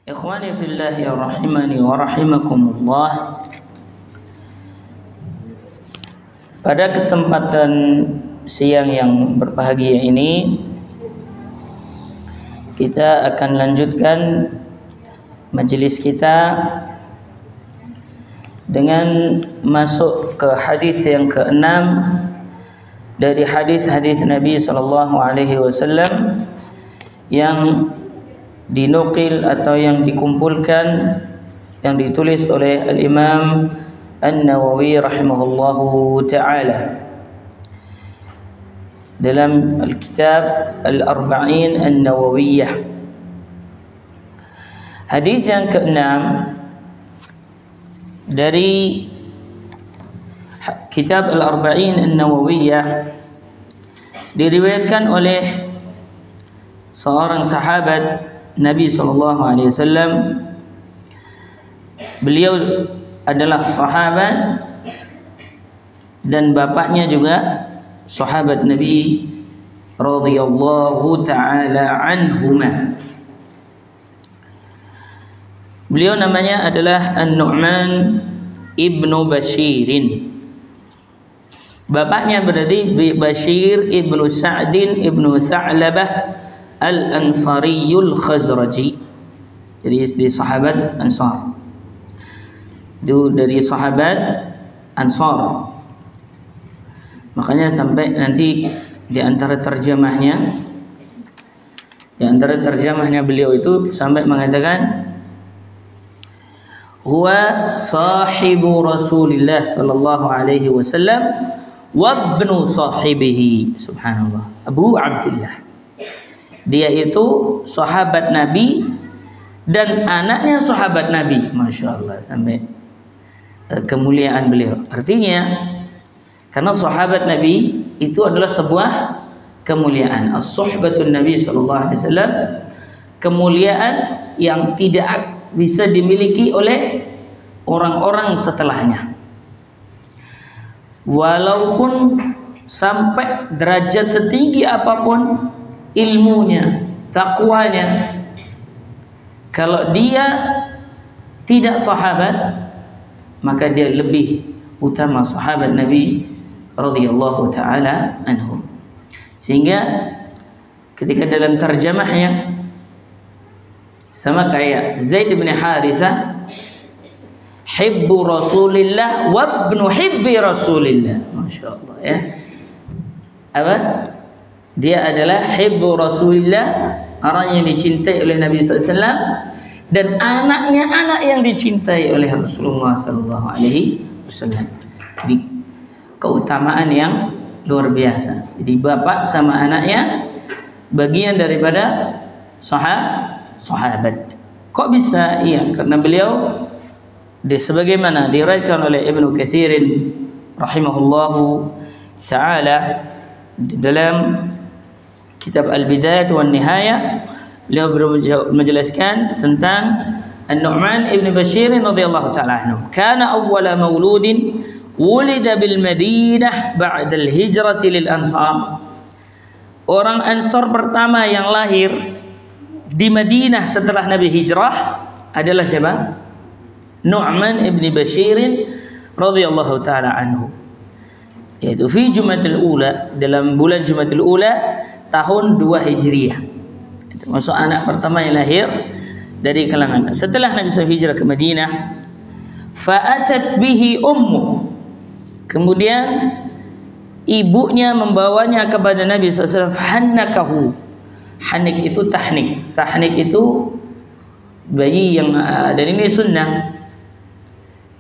Ikhwani fillah ya rahimani wa rahimakumullah. Pada kesempatan siang yang berbahagia ini, kita akan lanjutkan majelis kita dengan masuk ke hadis yang ke-6 dari hadis-hadis Nabi sallallahu alaihi wasallam yang dinukil atau yang dikumpulkan, yang ditulis oleh Al-Imam An-Nawawi rahimahullahu ta'ala dalam Al-Kitab Al-Arba'in An-Nawawiyah. Hadis yang ke-6 dari Kitab Al-Arba'in An-Nawawiyah diriwayatkan oleh seorang sahabat Nabi SAW. Beliau adalah sahabat dan bapaknya juga sahabat Nabi radhiyallahu ta'ala anhuma. Beliau namanya adalah An-Nu'man ibnu Bashirin. Bapaknya berarti Bashir ibnu Sa'din ibnu Tha'labah Al-Ansariyul Khazraji. Jadi istri sahabat Ansar. Itu dari sahabat Ansar. Makanya sampai nanti di antara terjemahnya beliau itu sampai mengatakan huwa sahibu Rasulillah sallallahu alaihi wasallam wa ibnu sahibihi. Subhanallah. Abu Abdullah. Dia itu sahabat Nabi dan anaknya sahabat Nabi. Masya Allah, sampai kemuliaan beliau. Artinya karena sahabat Nabi itu adalah sebuah kemuliaan. As-suhbatun Nabi sallallahu alaihi wasallam, kemuliaan yang tidak bisa dimiliki oleh orang-orang setelahnya. Walaupun sampai derajat setinggi apapun ilmunya, takwanya, kalau dia tidak sahabat, maka dia lebih utama sahabat Nabi radhiyallahu ta'ala anhum. Sehingga ketika dalam terjemahnya sama kayak Zaid bin Harithah, hibbu Rasulillah wa ibnu hibbi Rasulillah. Masya Allah ya. Apa? Dia adalah hibbu Rasulillah, orang yang dicintai oleh Nabi SAW, dan anaknya anak yang dicintai oleh Rasulullah SAW. Di keutamaan yang luar biasa. Jadi bapak sama anaknya bagian daripada sahabat. Kok bisa? Iya, karena beliau sebagaimana diriwayatkan oleh Ibnu Katsirin rahimahullahu ta'ala dalam kitab Al-Bidayah wa Nihayah, beliau menjelaskan tentang An-Nu'man ibn Bashir radhiyallahu ta'ala anhu. Kana awwala mauludin wulida bil Madinah ba'da al-hijrati lil Ansar. Orang Ansar pertama yang lahir di Madinah setelah Nabi hijrah adalah siapa? Nu'man ibn Bashir radhiyallahu ta'ala anhu. Yaitu fi Jumatul Ula, dalam bulan Jumatul Ula tahun 2 Hijriah. Itu masuk anak pertama yang lahir dari kalangan. Setelah Nabi SAW hijrah ke Madinah, fa'atat bihi ummu. Kemudian ibunya membawanya kepada Nabi SAW. Fahannakahu. Hanik itu tahnik. Tahnik itu bayi yang dan ini sunnah.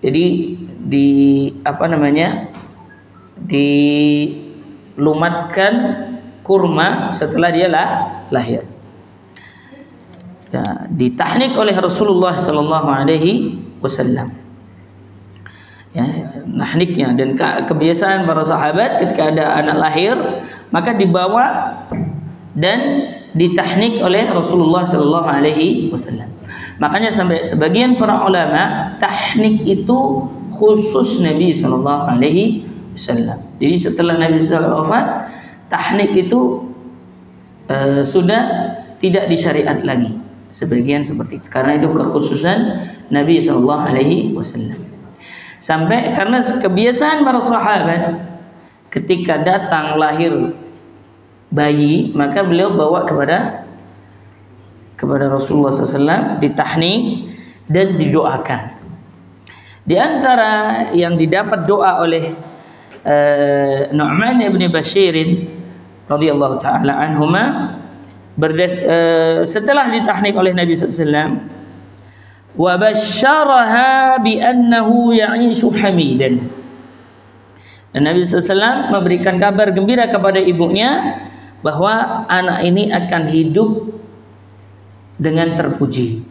Jadi dilumatkan kurma setelah dia lahir. Ya, ditahnik oleh Rasulullah sallallahu alaihi wasallam. Ya, nahniknya, dan kebiasaan para sahabat ketika ada anak lahir maka dibawa dan ditahnik oleh Rasulullah sallallahu alaihi wasallam. Makanya sampai sebagian para ulama tahnik itu khusus Nabi sallallahu alaihi wasallam. Jadi setelah Nabi sallallahu alaihi wasallam wafat, tahnik itu sudah tidak disyariat lagi. sebagian seperti itu. Karena itu kekhususan Nabi SAW. Sampai karena kebiasaan para sahabat, ketika datang lahir bayi, maka beliau bawa kepada Rasulullah SAW, ditahnik dan didoakan. Di antara yang didapat doa oleh Nu'man ibn Bashir radhiyallahu taala anhuma, setelah ditahnik oleh Nabi SAW, wa basyaraha bi annahu ya'ishu hamidan. Dan Nabi SAW memberikan kabar gembira kepada ibunya bahwa anak ini akan hidup dengan terpuji.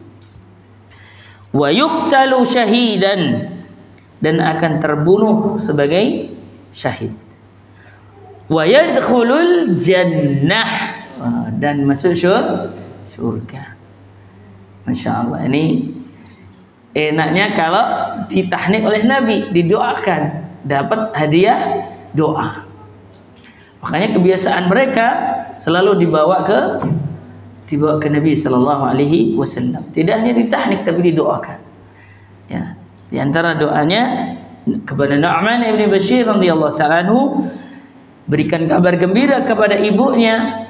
Wa yuqtalu syahidan, dan akan terbunuh sebagai syahid. Wa yadkhulul jannah, dan masuk surga. Masya Allah, ini enaknya kalau ditahnik oleh Nabi, didoakan, dapat hadiah doa. Makanya kebiasaan mereka selalu dibawa ke Nabi Sallallahu Alaihi Wasallam. Tidak hanya ditahnik tapi didoakan. Ya, di antara doanya kepada Nu'man ibn Bashir radhiyallahu ta'ala anhu, berikan kabar gembira kepada ibunya,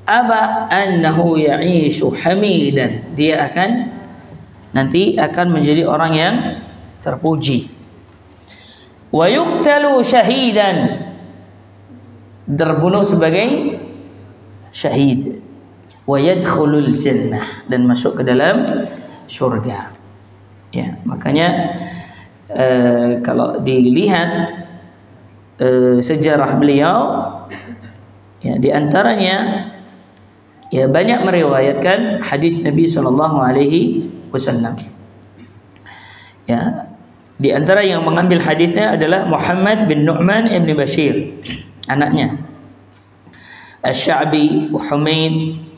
aba annahu ya'ishu hamidan, dia nanti akan menjadi orang yang terpuji. Wa yuqtalu syahidan, terbunuh sebagai syahid. Wa yadkhulul jannah, dan masuk ke dalam surga. Ya, makanya kalau dilihat sejarah beliau, ya, di antaranya ya banyak meriwayatkan hadis Nabi sallallahu alaihi wasallam. Ya, di antara yang mengambil hadisnya adalah Muhammad bin Nu'man ibn Bashir, anaknya, Asy-Sya'bi, Humaid,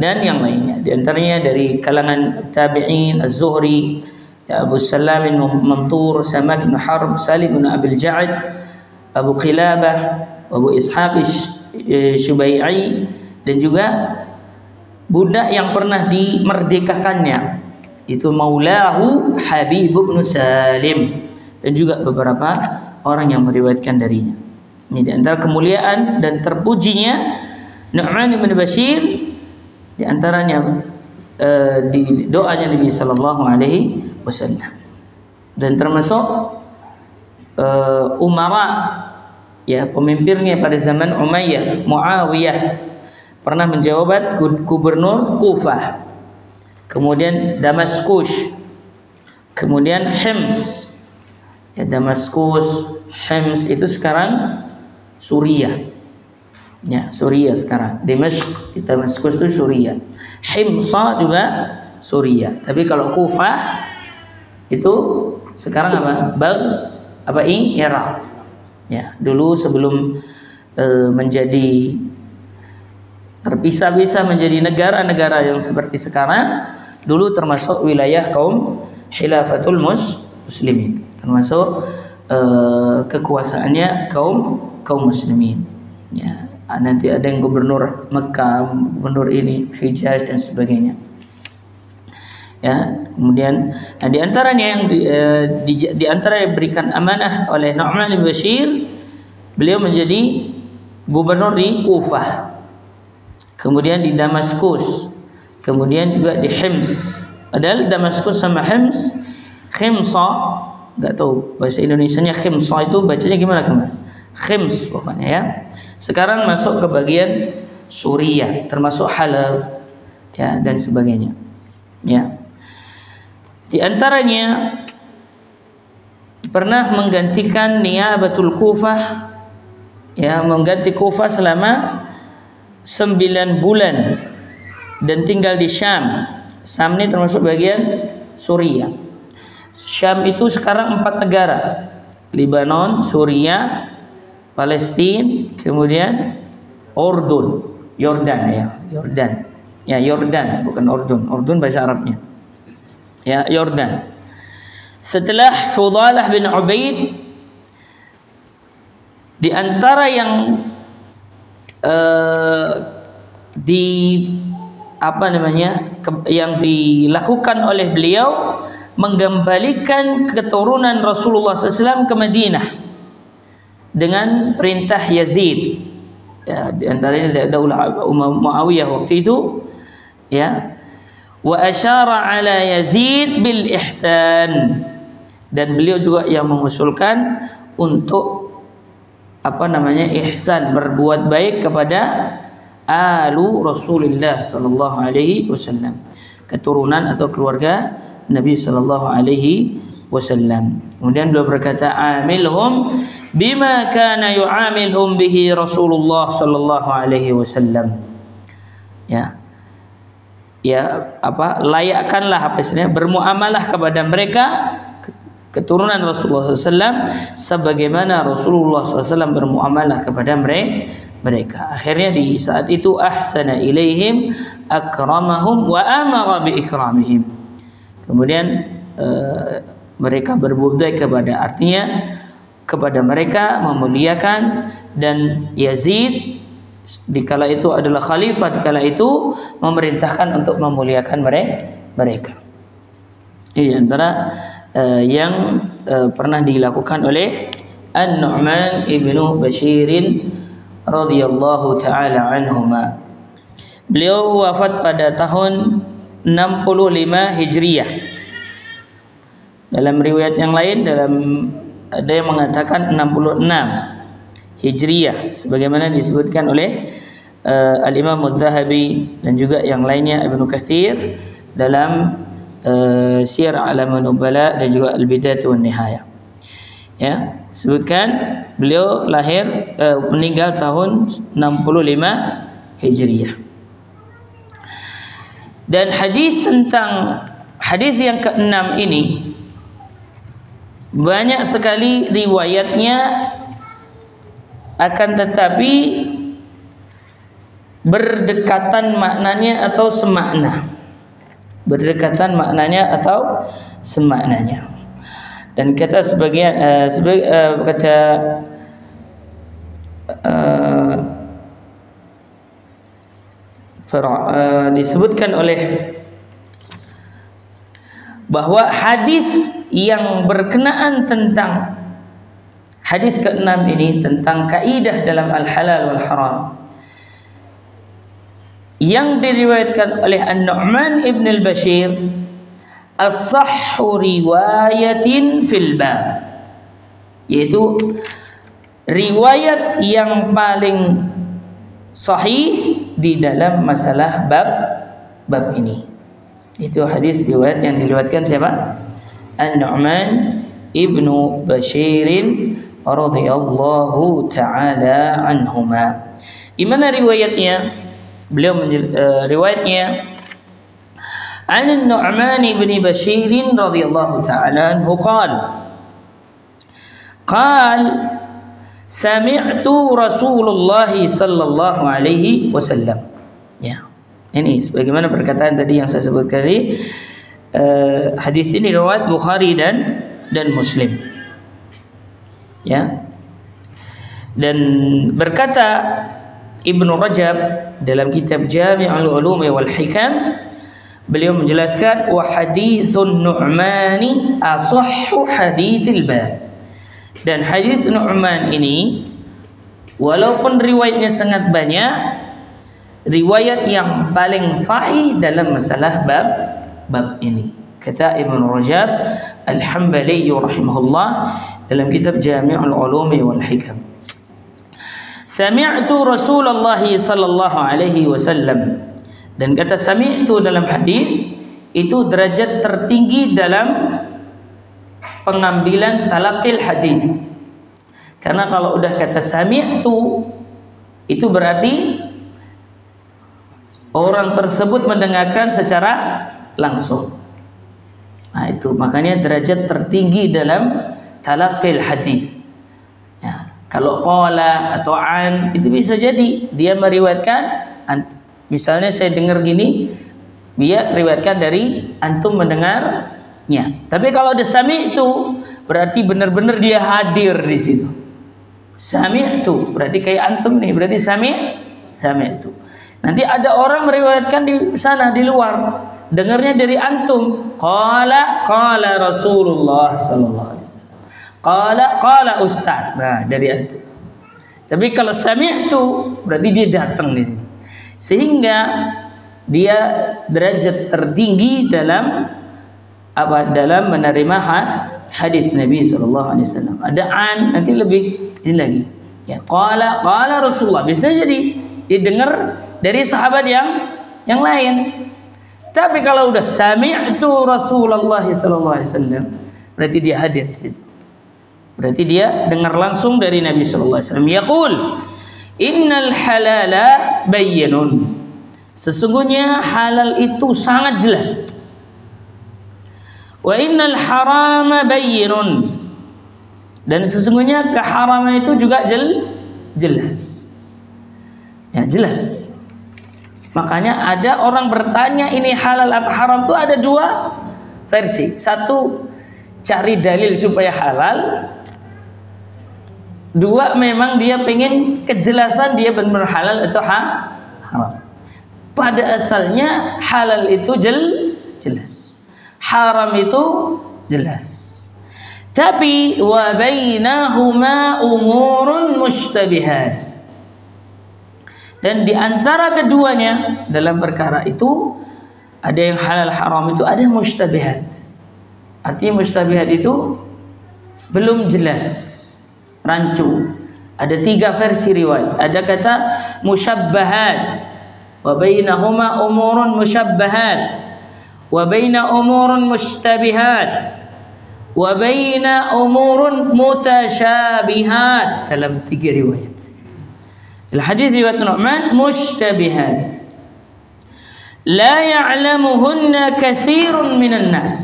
dan yang lainnya. Di antaranya dari kalangan tabi'in, Az-Zuhri, ya, Abu Salam bin Mamtur, Samak bin Harb, Salim bin Abil Ja'ad, Abu Qilabah, Abu Ishaq Syubai'i, dan juga budak yang pernah dimerdekakannya, itu Maulahu Habib bin Salim, dan juga beberapa orang yang meriwayatkan darinya. Ini di antara kemuliaan dan terpujinya Nu'man bin Bashir, di antaranya di doanya Nabi sallallahu alaihi wasallam. Dan termasuk umara, ya, pemimpinnya pada zaman Umayyah, Muawiyah, pernah menjabat gubernur Kufah, kemudian Damaskus, kemudian Hims. Ya, Damaskus, Hims itu sekarang Suriah. Ya, Suriah sekarang. Dimashq, Damaskus itu Suriah. Himsa juga Suriah. Tapi kalau Kufah itu sekarang apa? Irak. Ya, dulu sebelum menjadi terpisah-pisah menjadi negara-negara yang seperti sekarang, dulu termasuk wilayah kaum Khilafatul Muslimin, termasuk kekuasaannya kaum muslimin. Ya, nanti ada yang gubernur Mekah, gubernur ini Hijaz dan sebagainya. Ya, kemudian di antaranya yang di antara yang diberikan amanah oleh Nu'man bin Bashir, beliau menjadi gubernur di Kufah, kemudian di Damaskus, kemudian juga di Hims. Padahal Damaskus sama Hims, Khimsa, nggak tahu bahasa Indonesianya Khimsa itu bacanya gimana kemarin? Khims pokoknya, ya. Sekarang masuk ke bagian Suriah, termasuk Halab, ya, dan sebagainya. Ya. Di antaranya pernah menggantikan Niyabatul Kufah, ya, mengganti Kufah selama 9 bulan dan tinggal di Syam. Syam ini termasuk bagian Suriah. Syam itu sekarang 4 negara: Lebanon, Suriah, Palestina, kemudian Yordan, ya, Yordan. Ya, Yordan, bukan Urdun. Urdun bahasa Arabnya. Ya, Yordan. Setelah Fudalah bin Ubaid, di antara yang apa namanya yang dilakukan oleh beliau mengembalikan keturunan Rasulullah SAW ke Madinah dengan perintah Yazid. Ya, di antaranya daulah Muawiyah waktu itu, ya. Wa asyara ala Yazid bil ihsan, dan beliau juga yang mengusulkan untuk apa namanya ihsan, berbuat baik kepada alu Rasulullah sallallahu alaihi wasallam, keturunan atau keluarga Nabi sallallahu alaihi wasallam. Kemudian beliau berkata, amilhum bima kana yu'amilhum bihi Rasulullah sallallahu alaihi wasallam. Layakkanlah istilahnya, bermuamalah kepada mereka keturunan Rasulullah SAW sebagaimana Rasulullah SAW bermuamalah kepada mereka. Akhirnya di saat itu ahsana ilaihim akramahum wa amara bi ikramihim. Kemudian mereka berbuat baik kepada mereka, memuliakan, dan Yazid dikala itu adalah khalifah, dikala itu memerintahkan untuk memuliakan mereka. Ini antara yang pernah dilakukan oleh An-Nu'man ibnu Bashirin radhiyallahu taala anhuma. Beliau wafat pada tahun 65 Hijriah. Dalam riwayat yang lain, ada yang mengatakan 66 Hijriyah, sebagaimana disebutkan oleh Al-Imam Al-Zahabi dan juga yang lainnya, Ibnu Katsir dalam Syiar A'lamun Nubala dan juga Al-Bidayah wan Nihayah. Ya, sebutkan beliau meninggal tahun 65 Hijriyah. Dan hadis yang ke-6 ini banyak sekali riwayatnya, akan tetapi berdekatan maknanya atau semakna. Dan kata sebagian disebutkan oleh bahwa hadis yang berkenaan tentang hadis ke-6 ini tentang kaidah dalam al-halal wal haram yang diriwayatkan oleh An-Nu'man ibn al-Bashir, as-sahhu riwayatin fil bab, yaitu riwayat yang paling sahih di dalam masalah bab ini. Itu hadis riwayat yang diriwayatkan siapa? An-Nu'man ibnu Bashirin radhiyallahu taala anhuma. Di mana riwayatnya? Beliau riwayatnya an An-Nu'man ibn Bashir radhiyallahu taala anhu qala sami'tu Rasulullah sallallahu alaihi wasallam. Ya. Ini sebagaimana perkataan tadi yang saya sebutkan tadi. Hadis ini riwayat Bukhari dan Muslim. Ya. Dan berkata Ibnu Rajab dalam kitab Jami'ul Ulum wal Hikam, beliau menjelaskan wa haditsun Nu'mani asahhu haditsil bab. Dan hadis Nu'man ini walaupun riwayatnya sangat banyak, riwayat yang paling sahih dalam masalah bab ini. Kata Ibnu Rajab Al-Hambali rahimahullah dalam kitab Jami'ul Ulum wal Hikam, sami'tu Rasulullah sallallahu alaihi wasallam. Dan kata sami'tu dalam hadis itu derajat tertinggi dalam pengambilan talaqil hadis. Karena kalau udah kata sami'tu itu berarti orang tersebut mendengarkan secara langsung. Nah, itu makanya derajat tertinggi dalam talaqil hadis. Ya, kalau qala atau an itu bisa jadi dia meriwayatkan, misalnya saya dengar gini, dia riwayatkan dari antum mendengarnya. Tapi kalau ada sami'tu berarti benar-benar dia hadir di situ. Sami'tu berarti kayak antum nih, berarti sami'tu. Nanti ada orang meriwayatkan di sana di luar, dengarnya dari antum. Qala Rasulullah sallallahu alaihi wasallam. Qala ustaz. Nah, dari antum. Tapi kalau sami'tu berarti dia datang di sini. Sehingga dia derajat tertinggi dalam dalam menerima hadis Nabi sallallahu alaihi wasallam. Ada nanti lebih ini lagi. Ya, qala Rasulullah. Biasanya jadi didengar dari sahabat yang lain. Tapi kalau udah sami'tu Rasulullah sallallahu alaihi wasallam, berarti dia hadir di situ. Berarti dia dengar langsung dari Nabi sallallahu alaihi wasallam. Yaqul, "Innal halala bayyinun." Sesungguhnya halal itu sangat jelas. Wa innal harama bayyinun. Dan sesungguhnya keharaman itu juga jelas. Ya, jelas. Makanya ada orang bertanya ini halal apa haram, itu ada dua versi. Satu, cari dalil supaya halal. Dua, memang dia pengen kejelasan dia benar halal atau haram. Pada asalnya halal itu jelas. Haram itu jelas. Tapi wa bainahuma umurun mushtabihat. Dan di antara keduanya dalam perkara itu ada yang halal haram itu ada mushtabihat. Artinya mushtabihat itu belum jelas, rancu. Ada 3 versi riwayat. Ada kata musyabbahat, wa bainahuma umurun musyabbahat, wa baina umurun mushtabihat, wa baina umurun mutasyabihat. Dalam 3 riwayat. Al-hadis riwayat Nu'man mushtabihat la ya'lamuhunna katsirun minan nas.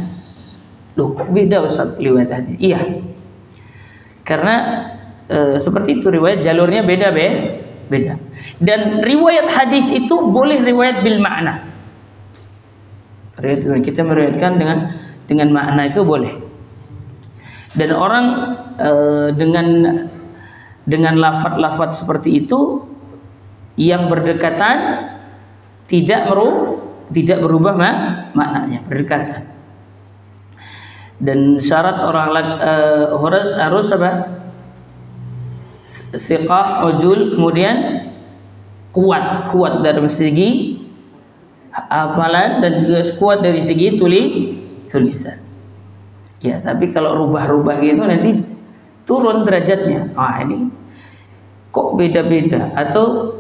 Loh, kok beda Ustaz riwayat hadis? Iya. Karena seperti itu riwayat jalurnya beda. Dan riwayat hadis itu boleh riwayat bil makna. Kita meriwayatkan dengan makna itu boleh. Dan orang dengan lafaz-lafaz seperti itu yang berdekatan tidak berubah maknanya, berdekatan. Dan syarat orang harus apa? Siqah, ujul, kemudian kuat dalam segi hafalan dan juga kuat dari segi tulisan. Ya, tapi kalau rubah-rubah gitu nanti turun derajatnya. Ini kok beda-beda, atau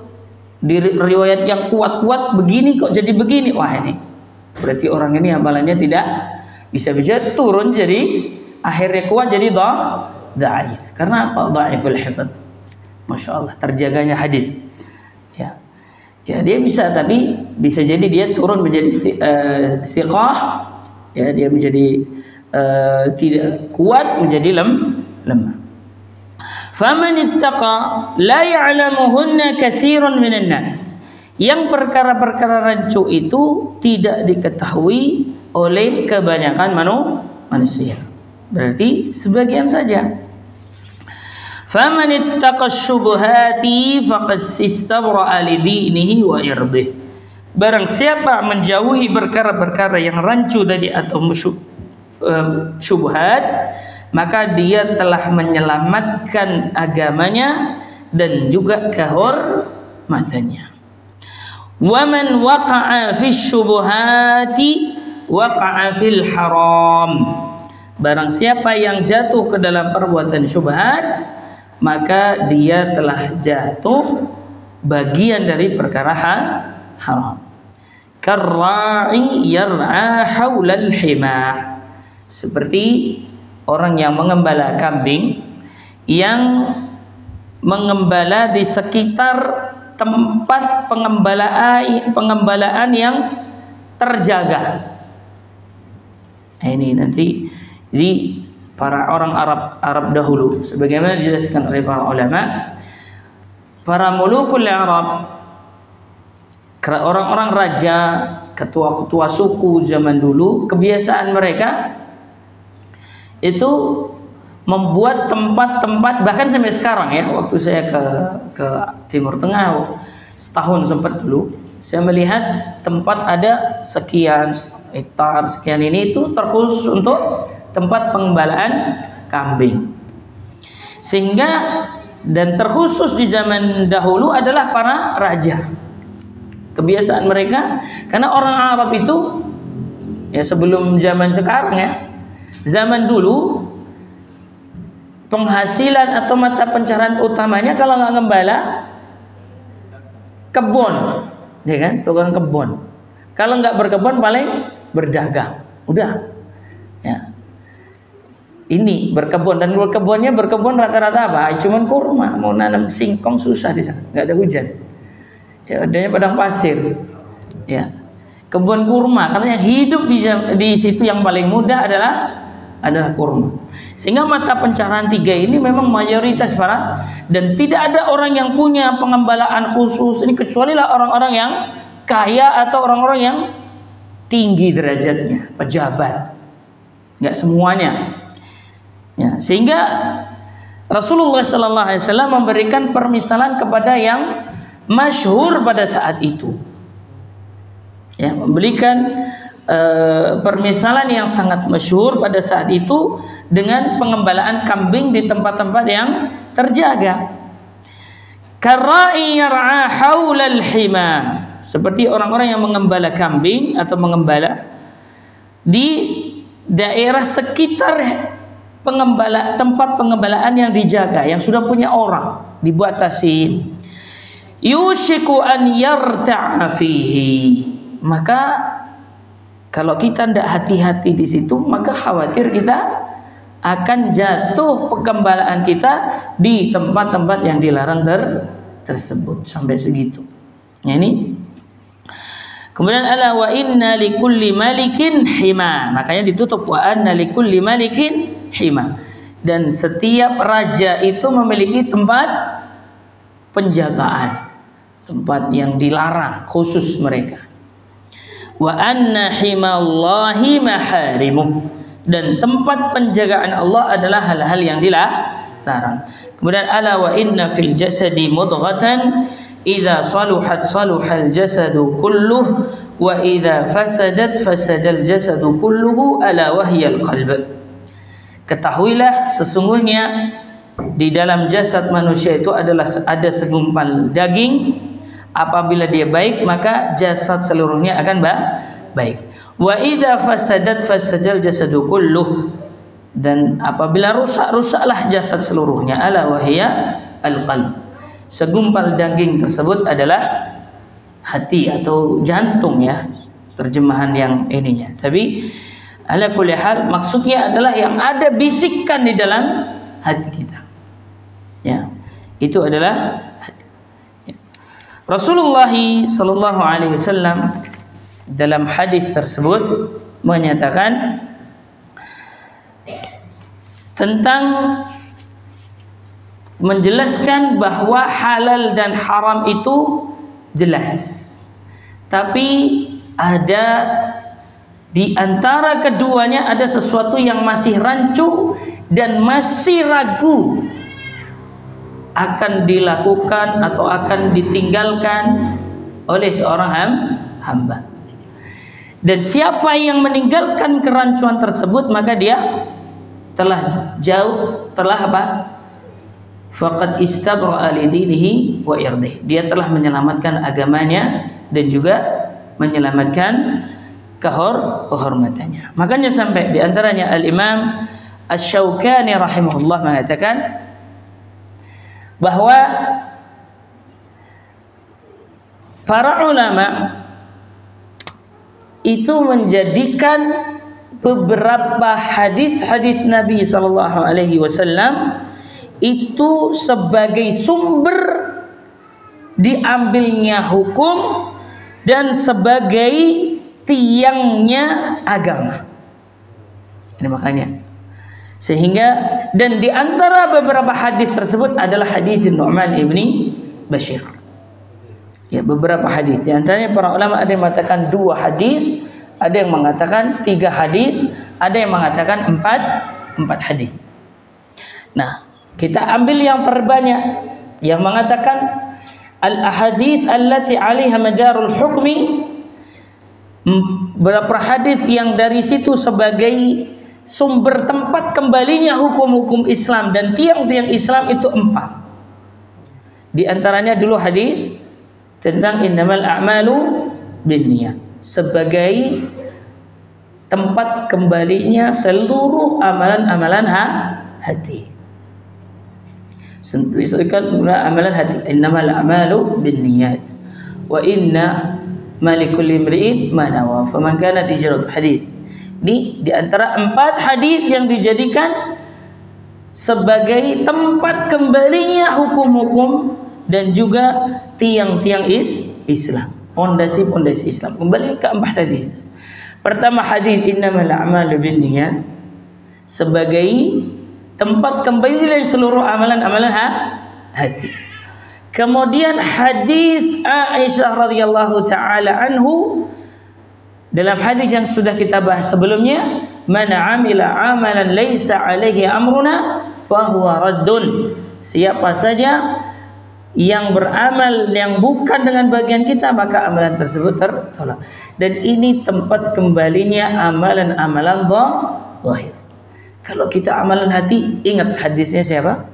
di riwayat yang kuat-kuat begini kok jadi begini. Ini berarti orang ini hafalannya tidak bisa turun, jadi akhirnya kuat jadi dhaif. Karena apa? Dhaiful hifdz. Masya Allah, terjaganya hadis. Ya, dia bisa, tapi bisa jadi dia turun menjadi thiqah. Ya, dia menjadi tidak kuat, menjadi lemah. Faman ittaqa la ya'lamuhunna katsirun minan nas. Yang perkara-perkara rancu itu tidak diketahui oleh kebanyakan manusia. Berarti sebagian saja. Faman ittaqa syubhati faqad istabra'a li dinihi wa irdih. Barang siapa menjauhi perkara-perkara yang rancu tadi atau syubhat, maka dia telah menyelamatkan agamanya dan juga kehormatannya. Wa man waqa'a fi syubhati waqa'a fil haram. Barang siapa yang jatuh ke dalam perbuatan syubhat, maka dia telah jatuh bagian dari perkara haram. Karra'i yar'a haulal hima. Seperti orang yang mengembala kambing, yang mengembala di sekitar tempat pengembalaan yang terjaga. Ini nanti di para orang Arab dahulu, sebagaimana dijelaskan oleh para ulama, para mulukul Arab, orang-orang raja, ketua-ketua suku zaman dulu, kebiasaan mereka itu membuat tempat-tempat, bahkan sampai sekarang ya, waktu saya ke Timur Tengah setahun sempat dulu, saya melihat tempat ada sekian hektar, sekian ini itu terkhusus untuk tempat pengembalaan kambing. Sehingga dan terkhusus di zaman dahulu adalah para raja. Kebiasaan mereka, karena orang Arab itu ya sebelum zaman sekarang ya, zaman dulu penghasilan atau mata pencaharian utamanya kalau nggak gembala, kebun, ya kan, tukang kebun. Kalau nggak berkebun paling berdagang, udah, ya. Ini berkebun, dan berkebun rata-rata apa? Cuman kurma, mau nanam singkong susah di sana, nggak ada hujan. Ya adanya padang pasir, ya. Kebun kurma, karena yang hidup di situ yang paling mudah adalah kurma. Sehingga mata pencaharian tiga ini memang mayoritas para, dan tidak ada orang yang punya pengembalaan khusus ini kecuali lah orang-orang yang kaya atau orang-orang yang tinggi derajatnya, pejabat. Nggak semuanya. Ya, sehingga Rasulullah SAW memberikan permisalan kepada yang masyhur pada saat itu. Ya, memberikan permisalan yang sangat masyhur pada saat itu dengan pengembalaan kambing di tempat-tempat yang terjaga. Karai yar'a haulal hima, seperti orang-orang yang mengembala kambing atau mengembala di daerah sekitar tempat pengembalaan yang dijaga, yang sudah punya orang, dibatasin. Yushiku an yarta'a fihi, maka kalau kita tidak hati-hati di situ, maka khawatir kita akan jatuh pengembalaan kita di tempat-tempat yang dilarang tersebut, sampai segitu. Nah, ini. Kemudian ala wa inna likulli malikin hima, makanya ditutup wa anna likulli malikin hima, dan setiap raja itu memiliki tempat penjagaan, tempat yang dilarang khusus mereka. Wa anna himallahi maharimuh, dan tempat penjagaan Allah adalah hal-hal yang dilarang. Kemudian ala wa inna fil jasadi mudghatan idza saluhat saluhal jasadu kulluh wa idza fasadat fasadal jasadu kulluhu ala wahyal qalb. Ketahuilah sesungguhnya di dalam jasad manusia itu adalah ada segumpal daging. Apabila dia baik maka jasad seluruhnya akan baik. Wa idza fasadat fasadal jasadu kulluh, dan apabila rusak, rusaklah jasad seluruhnya. Ala wahya al-qalb, segumpal daging tersebut adalah hati atau jantung, ya, terjemahan yang ininya. Tapi ala kulli hal maksudnya adalah yang ada bisikan di dalam hati kita, ya, itu adalah hati. Rasulullah sallallahu alaihi wasallam dalam hadis tersebut menyatakan tentang menjelaskan bahwa halal dan haram itu jelas, tapi ada di antara keduanya ada sesuatu yang masih rancu dan masih ragu akan dilakukan atau akan ditinggalkan oleh seorang hamba. Dan siapa yang meninggalkan kerancuan tersebut maka dia telah jauh, telah apa? Faqad istabra'a li dinihi wa irdih. Dia telah menyelamatkan agamanya dan juga menyelamatkan kehormatannya. Makanya sampai di antaranya Al-Imam Asy-Syaukani rahimahullah mengatakan bahwa para ulama itu menjadikan beberapa hadis-hadis Nabi sallallahu alaihi wasallam itu sebagai sumber diambilnya hukum dan sebagai tiangnya agama. Ini makanya sehingga, dan di antara beberapa hadis tersebut adalah hadis Nu'man ibni Bashir. Ya, beberapa hadis. Di antaranya para ulama ada yang mengatakan 2 hadis, ada yang mengatakan 3 hadis, ada yang mengatakan 4 hadis. Nah, kita ambil yang terbanyak yang mengatakan al-ahadits allati 'alaiha madarul hukmi, beberapa hadis yang dari situ sebagai sumber tempat kembalinya hukum-hukum Islam dan tiang-tiang Islam itu 4. Di antaranya dulu hadis tentang innamal a'malu binniyat sebagai tempat kembalinya seluruh amalan-amalan hati. Disebutkan amalan hati, innamal a'malu binniyat wa inna malikulli imri'in ma nawa faman kanat hijratuhu, hadis. Ini di antara 4 hadis yang dijadikan sebagai tempat kembalinya hukum-hukum dan juga tiang-tiang Islam, pondasi-pondasi Islam. Kembali ke 4 hadis. Pertama hadis innamal a'malu binniyat sebagai tempat kembali dari seluruh amalan-amalan hati. Kemudian hadis Aisyah radhiyallahu taala anhu dalam hadis yang sudah kita bahas sebelumnya, man 'amila 'amalan laisa 'alaihi amruna fahuwa raddun. Siapa saja yang beramal yang bukan dengan bagian kita, maka amalan tersebut tertolak. Dan ini tempat kembalinya amalan-amalan zahir. Kalau kita amalan hati, ingat hadisnya siapa?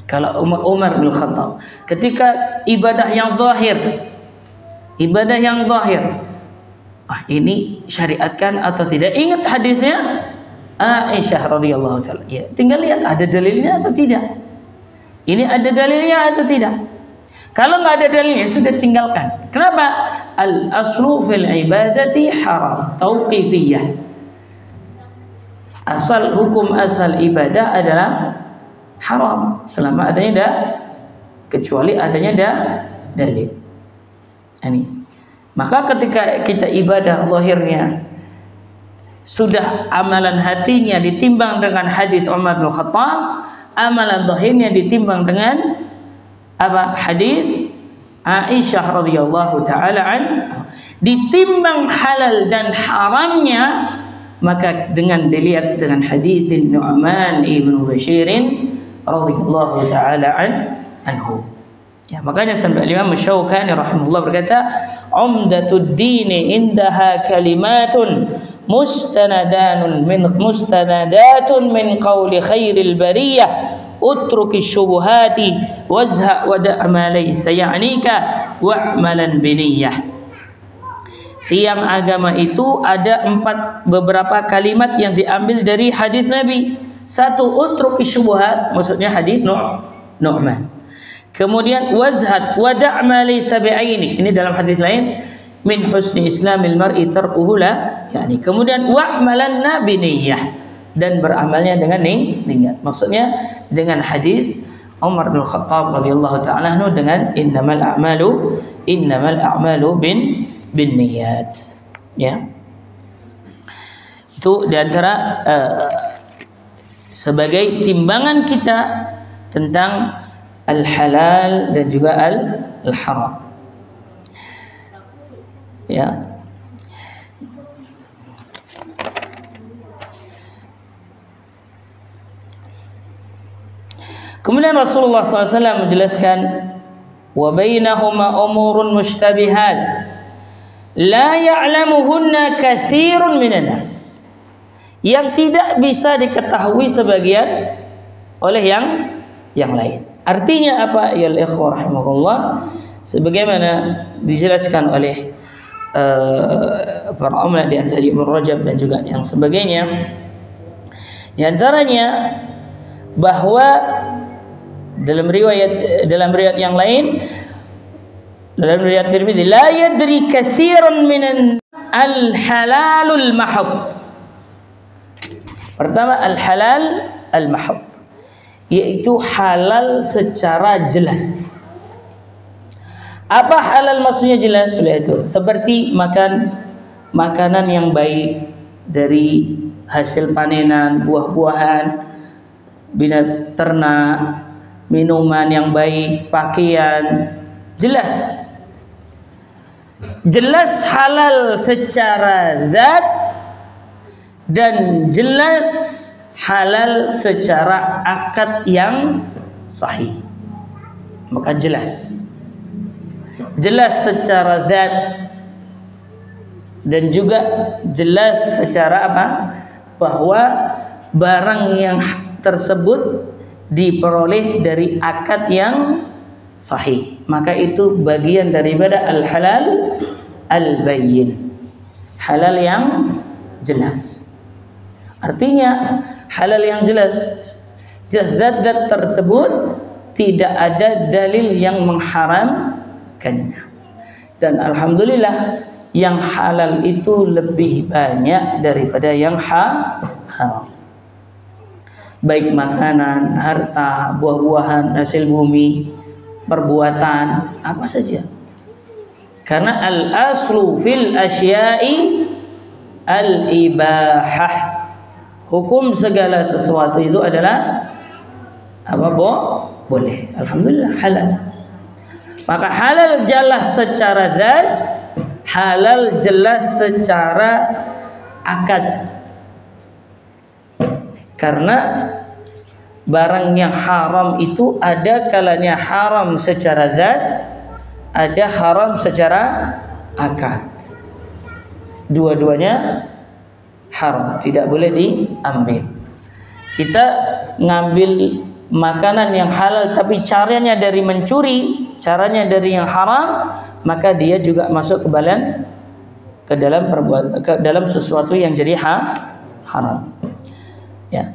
Kalau Umar bin Khattab, ketika ibadah yang zahir, ini syariatkan atau tidak? Ingat hadisnya Aisyah radhiyallahu taala. Ya, tinggal lihat ada dalilnya atau tidak. Ini ada dalilnya atau tidak? Kalau nggak ada dalilnya, sudah tinggalkan. Kenapa? Al aslu fil ibadati haram tauqifiyah. Hukum asal ibadah adalah haram selama adanya kecuali adanya dalil. Ini. Maka ketika kita ibadah zahirnya sudah amalan hatinya ditimbang dengan hadis Umar bin Khattab, amalan zahirnya ditimbang dengan apa? Hadis Aisyah radhiyallahu taala anha, ditimbang halal dan haramnya, maka dengan dilihat dengan hadis Nu'man ibn Bashir radhiyallahu taala anhu. Ya, makanya sampai Imam Syaukani rahimahullah berkata, umdatud dini indaha kalimatun mustanadatun min qawli khairil bariyah utruki syubuhati wazha wada' ma laysa ya'nika wa'malan biniyah. Tiang agama itu ada beberapa kalimat yang diambil dari hadis Nabi. 1, utruki syubuhat, maksudnya hadis Nu'man. Kemudian wazhad wada' ma laysa bi'aini, ini dalam hadis lain, min husni islamil mar'i tarkuhu la yani. Kemudian wa'malan biniyah, dan beramalnya dengan niat. Maksudnya dengan hadis Umar bin Khattab radhiyallahu ta'ala anhu dengan innamal a'malu bin niyat. Ya, itu diantara sebagai timbangan kita tentang al-halal dan juga al-haram. Ya. Kemudian Rasulullah SAW menjelaskan, wa bainahuma umurun mushtabihat la ya'lamuhunna katsirun minan nas, yang tidak bisa diketahui sebagian oleh yang lain. Artinya apa? Ya ikhwah rahimakumullah, sebagaimana dijelaskan oleh para ulama di antara Ibnu Rajab dan juga yang sebagainya, di antaranya bahwa dalam riwayat yang lain, dalam riwayat Tirmidzi, la yadri katsiran minan al-halalul mahab. Pertama, al-halal al-mahab, yaitu halal secara jelas. Apa halal maksudnya jelas? Itu seperti makanan yang baik dari hasil panenan, buah-buahan, binatang ternak, minuman yang baik, pakaian, jelas halal secara zat dan jelas halal secara akad yang sahih. Maka jelas jelas secara zat dan juga jelas secara apa? Bahwa barang yang tersebut diperoleh dari akad yang sahih, maka itu bagian daripada al-halal al-bayyin, halal yang jelas. Artinya halal yang jelas zat-zat tersebut tidak ada dalil yang mengharamkannya. Dan alhamdulillah yang halal itu lebih banyak daripada yang haram. Baik makanan, harta, buah-buahan, hasil bumi, perbuatan, apa saja. Karena al-aslu fil asya'i al-ibahah. Hukum segala sesuatu itu adalah apa? Boleh. Alhamdulillah halal. Maka halal jelas secara zat, halal jelas secara akad. Karena barang yang haram itu ada kalanya haram secara zat, ada haram secara akad. Dua-duanya haram, tidak boleh diambil. Kita ngambil makanan yang halal tapi caranya dari mencuri, caranya dari yang haram, maka dia juga masuk ke dalam sesuatu yang jadi haram. Ya.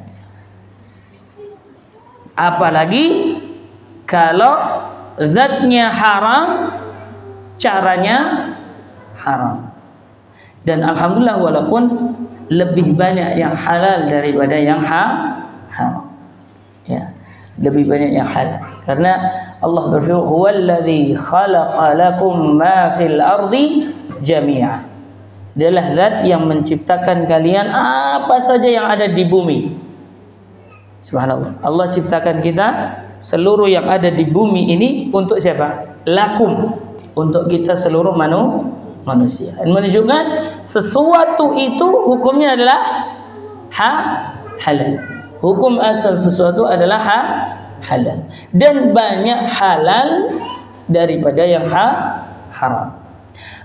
Apalagi kalau zatnya haram, caranya haram. Dan alhamdulillah walaupun lebih banyak yang halal daripada yang haram. Ya, lebih banyak yang halal. Karena Allah berfirman, "Huwallazi khalaqa lakum ma fil ardi jami'a." Dialah zat yang menciptakan kalian apa saja yang ada di bumi. Subhanallah. Allah ciptakan kita seluruh yang ada di bumi ini untuk siapa? Lakum, untuk kita seluruh manusia. Dan menunjukkan sesuatu itu hukumnya adalah halal. Hukum asal sesuatu adalah halal. Dan banyak halal daripada yang haram.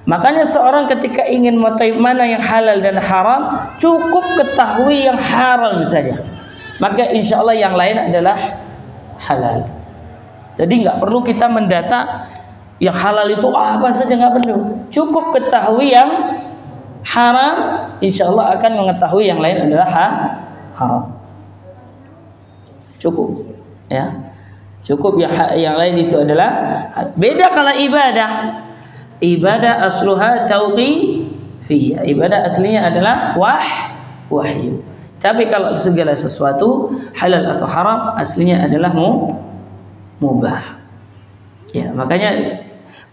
Makanya seorang ketika ingin mengetahui mana yang halal dan haram, cukup ketahui yang haram saja. Maka insya Allah yang lain adalah halal. Jadi nggak perlu kita mendata yang halal itu apa saja, nggak perlu. Cukup ketahui yang haram, insya Allah akan mengetahui yang lain adalah haram. Cukup, ya. Cukup yang lain itu adalah beda kalau ibadah. Ibadah asluha tauqifiyah. Ibadah aslinya adalah wahyu. Tapi kalau segala sesuatu halal atau haram aslinya adalah mubah. Ya, makanya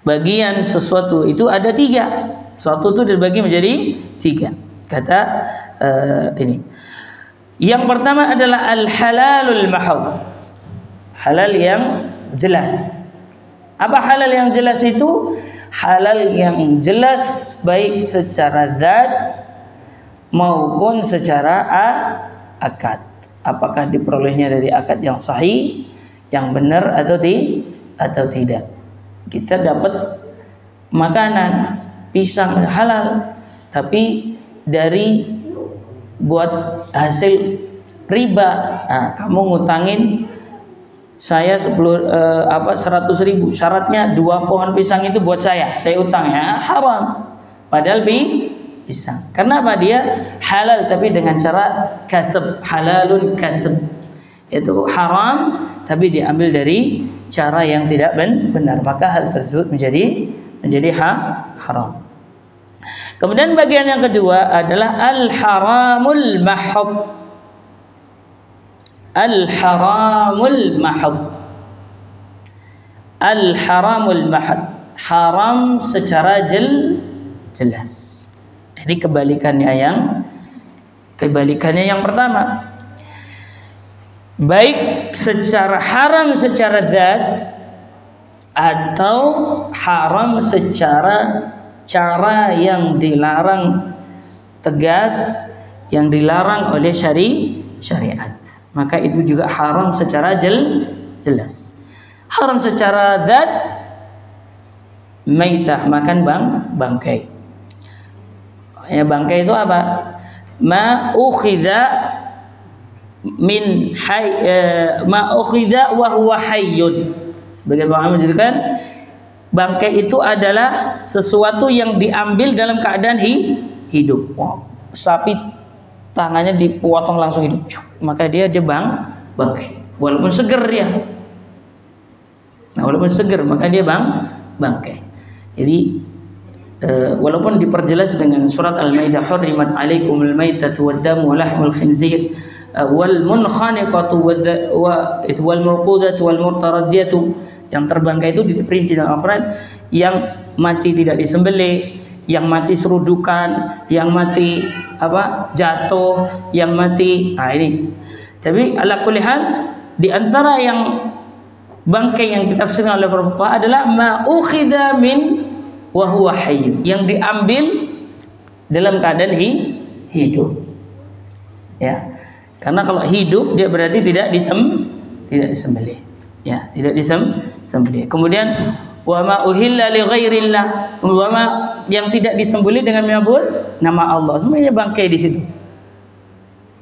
bagian sesuatu itu ada 3. Sesuatu itu dibagi menjadi 3. Kata ini. Yang pertama adalah al-halalul mahad. Halal yang jelas. Apa halal yang jelas itu? Halal yang jelas baik secara zat maupun secara akad. Apakah diperolehnya dari akad yang sahih, yang benar atau tidak. Kita dapat makanan pisang halal tapi dari buat hasil riba. Nah, kamu ngutangin saya 100.000, syaratnya 2 pohon pisang itu buat saya utang, ya haram. Padahal pisang. Kenapa dia halal tapi dengan cara kasab, halalun kasab. Itu haram tapi diambil dari cara yang tidak benar, maka hal tersebut menjadi haram. Kemudian bagian yang kedua adalah al-haramul mahad. Al-haramul mahad. Al-haramul mahad, haram secara jelas. Ini kebalikannya yang pertama. Baik secara haram secara zat atau haram secara cara yang dilarang tegas, yang dilarang oleh syariat. Maka itu juga haram secara jelas. Haram secara zat maitah, makan bangkai. Ya, bangkai itu apa? Ma ukhidha min ma ukhidha wa huwa hayyun. Sebagian ulama menjadikan bangkai itu adalah sesuatu yang diambil dalam keadaan hidup. Sapi tangannya dipotong langsung hidup, maka dia bangkai. Walaupun seger dia. Nah, walaupun seger maka dia bangkai. Jadi walaupun diperjelas dengan surat Al-Maidah, hurrimat alaikumul maitatu wad-damu wa lahmul khinzir wal munkhaniqatu wal mawqudatu wal murtaradiyatu, yang terbangkai itu diperinci dalam Al-Qur'an, yang mati tidak disembelih, yang mati serudukan, yang mati jatuh, yang mati ini. Tapi ala kulli hal, di antara yang bangkai yang ditafsirkan oleh para fuqaha adalah ma ukhidha min wa huwa hayy, yang diambil dalam keadaan hidup. Ya. Karena kalau hidup dia berarti tidak disembelih. Ya, tidak disembelih. Kemudian wa ma uhilla li ghairillah, wa ma yang tidak disembelih dengan menyebut nama Allah. Semuanya bangkai di situ.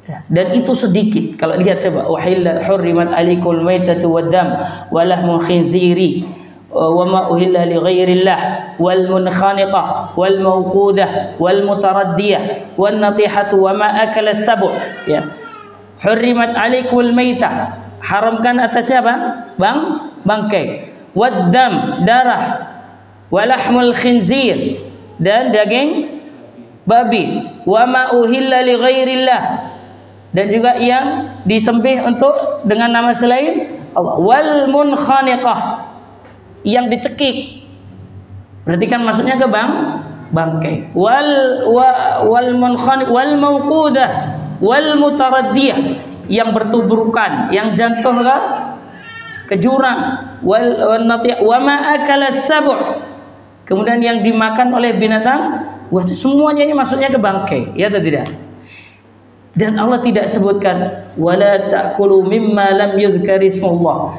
Ya, dan itu sedikit. Kalau lihat coba, uhilla hurrimat alaikul maitatu waddam wa lahmul khinziri wa ma uhilla li ghairillah wal munkhaniqah wal mawqudah wal mutaraddiyah wan natihatu wa ma akala as-sabu'. Ya. Hurrimat alaikul maitah, haramkan atas siapa? Bangkai. Waddam, darah. Walahmul khinzir, dan daging babi. Wa ma uhilla li ghairillah, dan juga yang disembih untuk dengan nama selain Allah. Wal munkhaniqah, yang dicekik. Berarti kan maksudnya ke bangkai. Wal munkhaniq wal mawqudah wal mutaraddiyah, yang bertubrukan, yang jatuh ke jurang. Wal natiyah wa ma akala as-sabu', kemudian yang dimakan oleh binatang. Wah, semuanya ini maksudnya ke bangkai, ya atau tidak? Dan Allah tidak sebutkan wala ta'kulu mimma lam yuzkar ismullah.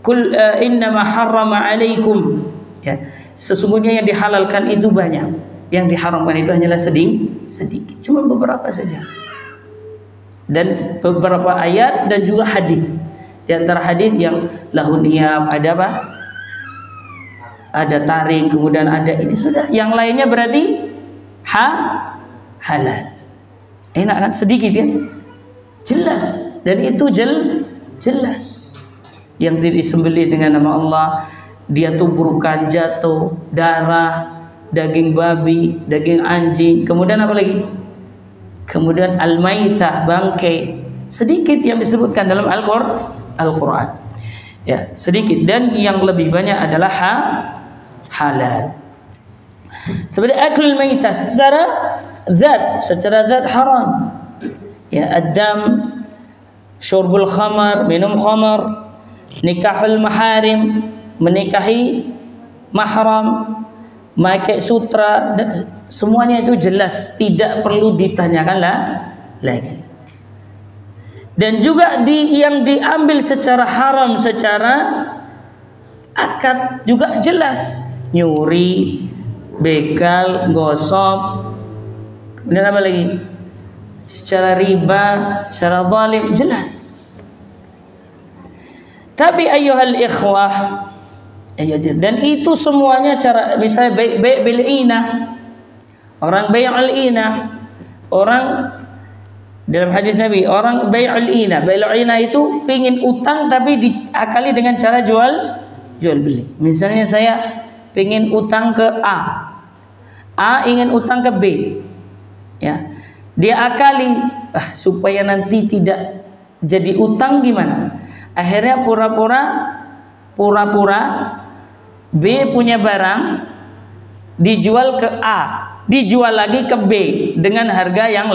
Kul innama harrama alaikum. Ya, sesungguhnya yang dihalalkan itu banyak, yang diharamkan itu hanyalah sedikit, cuma beberapa saja. Dan beberapa ayat dan juga hadis. Di antara hadis yang lahun niyab, ada apa? Ada taring, kemudian ada ini, sudah. Yang lainnya berarti halal. Enak kan? Sedikit ya? Jelas. Dan itu jelas. Yang disembelih dengan nama Allah, dia tuburkan, jatuh, darah, daging babi, daging anjing, kemudian apa lagi? Kemudian al-maitah, bangkai. Sedikit yang disebutkan dalam Al-Quran. Ya, sedikit. Dan yang lebih banyak adalah halal. Seperti aklul maitah secara zat haram. Ya, ad-dam, syurbul khamar, minum khamar, nikahul maharim, menikahi mahram, memakai sutra, dan semuanya itu jelas, tidak perlu ditanyakan lagi. Dan juga yang diambil secara haram, secara akad juga jelas, nyuri, begal, gosok, kemudian apa lagi? Secara riba, secara zalim, jelas. Tapi ayyuhal ikhwah, dan itu semuanya cara, misalnya bai' bil inah, orang bai'ul inah, orang dalam hadis Nabi, orang bai'ul inah itu pingin utang tapi diakali dengan cara jual beli. Misalnya saya pingin utang ke A ingin utang ke B, ya, dia akali supaya nanti tidak jadi utang gimana? Akhirnya pura-pura B punya barang dijual ke A, dijual lagi ke B dengan harga yang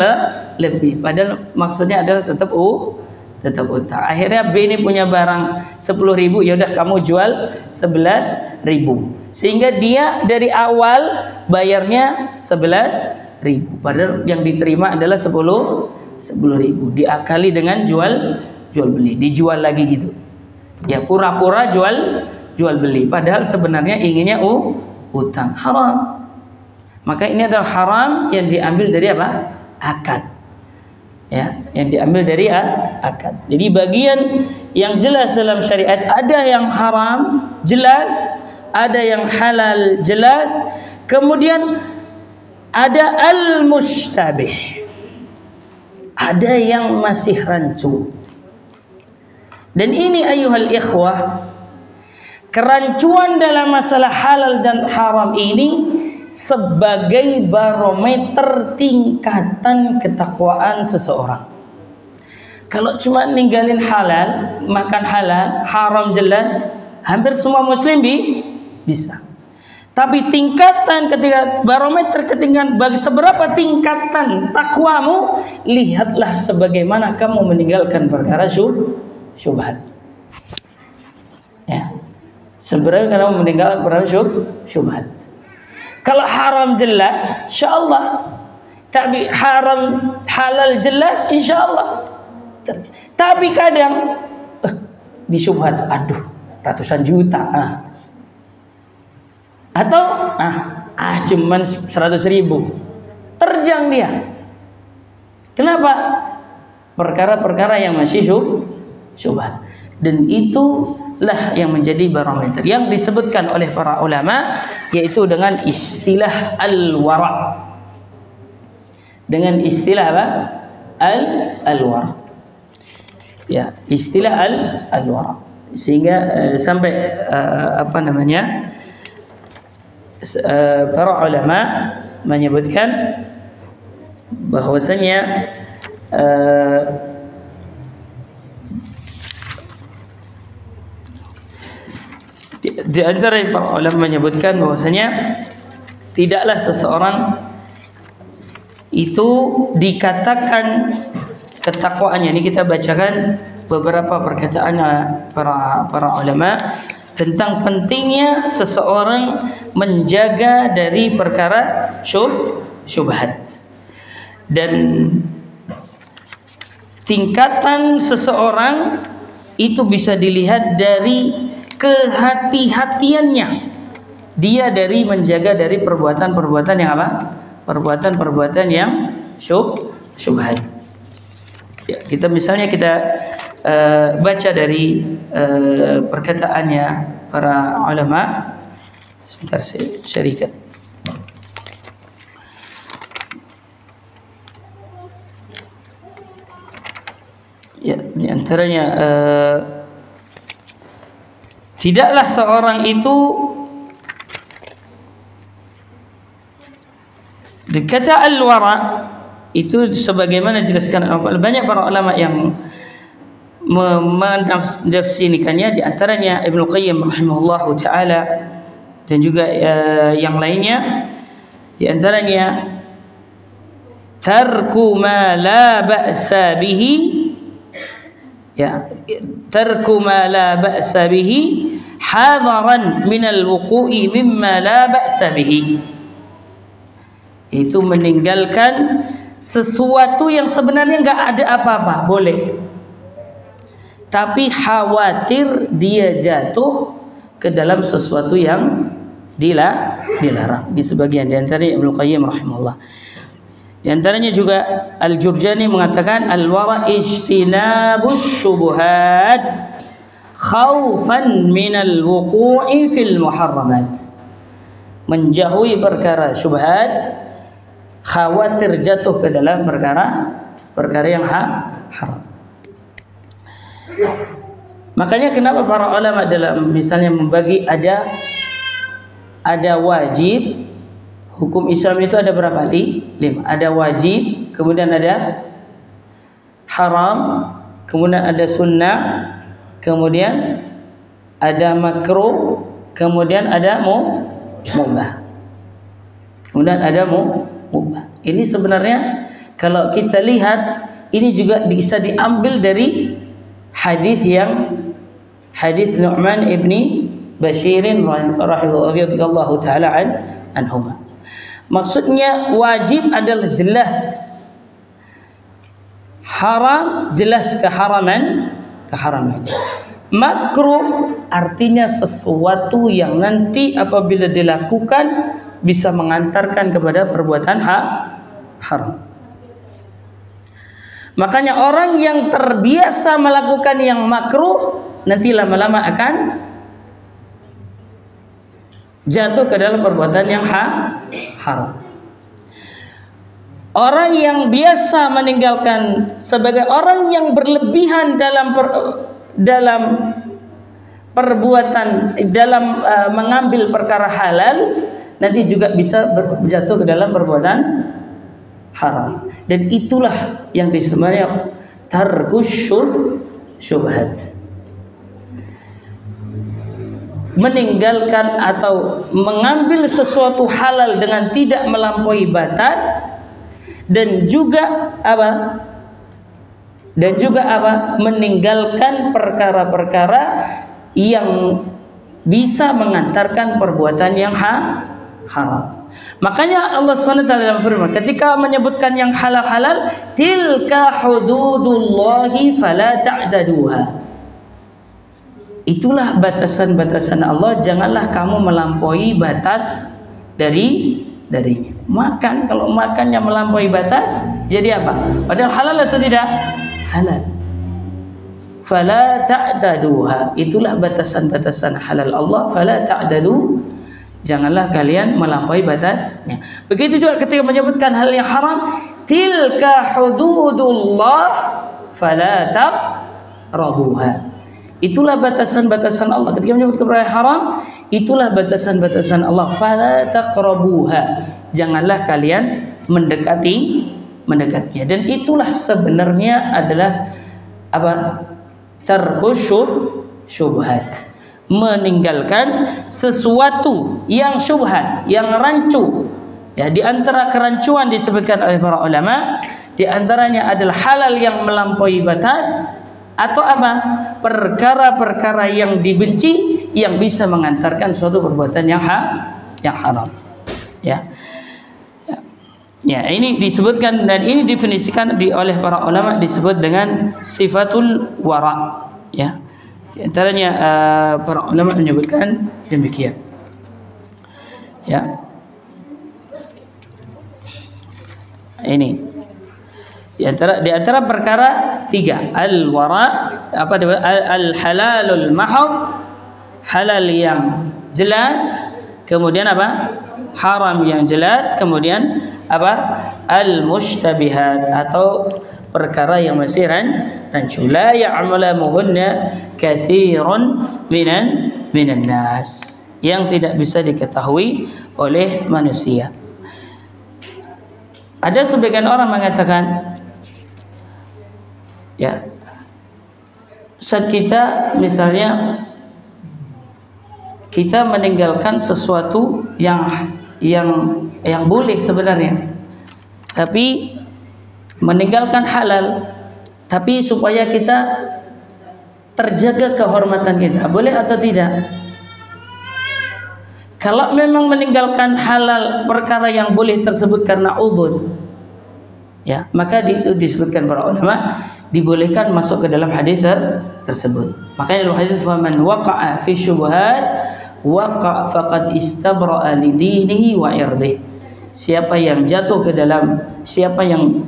lebih. Padahal maksudnya adalah tetap utang. Akhirnya B ini punya barang 10.000, ya udah kamu jual 11.000. Sehingga dia dari awal bayarnya 11.000. Padahal yang diterima adalah 10.000. Diakali dengan jual beli, dijual lagi gitu. Ya, pura-pura jual beli, padahal sebenarnya inginnya utang, haram. Maka ini adalah haram yang diambil dari apa? Akad. Ya, yang diambil dari akad. Jadi bagian yang jelas dalam syariat, ada yang haram jelas, ada yang halal jelas, kemudian ada al-mustabih, ada yang masih rancu. Dan ini ayuhal ikhwah, kerancuan dalam masalah halal dan haram ini sebagai barometer tingkatan ketakwaan seseorang. Kalau cuma ninggalin halal, makan halal, haram jelas, hampir semua muslim bisa. Tapi tingkatan ketika barometer ketinggian bagi seberapa tingkatan takwamu, lihatlah sebagaimana kamu meninggalkan perkara syubhat. Ya. Sebenarnya kamu meninggalkan perkara syubhat. Kalau haram jelas, insyaallah. Tapi haram halal jelas, insyaallah. Tapi kadang di syubhat, aduh, ratusan juta. Atau cuman 100.000. Terjang dia. Kenapa? Perkara-perkara yang masih syubhat. Dan itulah yang menjadi barometer yang disebutkan oleh para ulama, yaitu dengan istilah al-wara. Dengan istilah apa? Al-wara. Ya, istilah al-wara. Sehingga sampai para ulama menyebutkan bahwasanya di antara para ulama menyebutkan bahwasanya tidaklah seseorang itu dikatakan ketakwaannya. Ini kita bacakan beberapa perkataan para ulama tentang pentingnya seseorang menjaga dari perkara syubhat. Dan tingkatan seseorang itu bisa dilihat dari kehati-hatiannya dia dari menjaga dari perbuatan-perbuatan yang apa? Perbuatan-perbuatan yang syubhat. Ya, kita misalnya baca dari perkataannya para ulama. Sebentar saya syarikat. Ya, di antaranya tidaklah seorang itu dikata al-wara itu sebagaimana dijelaskan banyak para ulama yang menafsirkannya, di antaranya Ibnu Qayyim rahimahullahu taala dan juga yang lainnya, di antaranya tarku ma la ba'sa bihi, ya, tarku ma la ba'sa bihi hadaran min al-wuqu'i mimma la ba'sa bihi, itu meninggalkan sesuatu yang sebenarnya enggak ada apa-apa, boleh, tapi khawatir dia jatuh ke dalam sesuatu yang dilarang. Di sebagian di antaranya Ibnu Qayyim rahimahullah. Di antaranya juga Al-Jurjani mengatakan al-wara ijtinabus syubhat khaufan minal wuqu'i fil muharramat. Menjauhi perkara syubhat, khawatir jatuh ke dalam perkara yang haram. Makanya kenapa para ulama dalam misalnya membagi ada wajib. Hukum Islam itu ada berapa? 5. Ada wajib, kemudian ada haram, kemudian ada sunnah, kemudian ada makruh, kemudian ada mubah. Kemudian ada mubah. Ini sebenarnya kalau kita lihat ini juga bisa diambil dari hadis Nu'man ibni Bashirin radhiyallahu taala anhuma. Maksudnya wajib adalah jelas, haram jelas keharaman. Makruh artinya sesuatu yang nanti apabila dilakukan bisa mengantarkan kepada perbuatan haram. Makanya orang yang terbiasa melakukan yang makruh nanti lama-lama akan jatuh ke dalam perbuatan yang haram. Orang yang biasa meninggalkan sebagai orang yang berlebihan dalam perbuatan, dalam mengambil perkara halal, nanti juga bisa jatuh ke dalam perbuatan haram. Dan itulah yang disebutnya tarkus syubhat, meninggalkan atau mengambil sesuatu halal dengan tidak melampaui batas, dan juga apa? Meninggalkan perkara-perkara yang bisa mengantarkan perbuatan yang haram. Makanya Allah SWT dalam firman ketika menyebutkan yang halal-halal, tilka hududullahi fala ta'taduha. Itulah batasan-batasan Allah, janganlah kamu melampaui batas darinya. Makan, kalau makannya melampaui batas, jadi apa? Padahal halal atau tidak? Halal. Fala ta'taduha. Itulah batasan-batasan halal Allah. Fala ta'tadu. Janganlah kalian melampaui batasnya. Begitu juga ketika menyebutkan hal yang haram, tilka hududullah fala taqrabuha. Itulah batasan-batasan Allah. Ketika menyebut perkara haram, itulah batasan-batasan Allah. Fala taqrabuha. Janganlah kalian mendekatinya. Dan itulah sebenarnya adalah apa? Tarkus syubhat. Meninggalkan sesuatu yang syubhat, yang rancu. Ya, di antara kerancuan disebutkan oleh para ulama, di antaranya adalah halal yang melampaui batas, atau apa? Perkara-perkara yang dibenci yang bisa mengantarkan suatu perbuatan yang haram. Ya. Ya, ini disebutkan dan ini definisikan oleh para ulama disebut dengan sifatul wara. Ya. Di antaranya para ulama menyebutkan demikian. Ya. Ini di antara perkara tiga, al-wara, al-halalul mahad, halal yang jelas, kemudian apa? Haram yang jelas, kemudian apa? Al-mushtabihat, atau perkara yang masih rancu. La ya'lamuhunna katsirun minan nas, yang tidak bisa diketahui oleh manusia. Ada sebagian orang mengatakan, ya, saat kita misalnya kita meninggalkan sesuatu yang boleh sebenarnya, tapi meninggalkan halal, tapi supaya kita terjaga kehormatan kita, boleh atau tidak? Kalau memang meninggalkan halal perkara yang boleh tersebut karena udzur, ya, maka itu disebutkan para ulama dibolehkan masuk ke dalam hadis tersebut. Makanya dalam hadis, faman waqa'a fi syubhat waqa faqad istabra'a li dinihi wa irdihi. Siapa yang jatuh ke dalam, siapa yang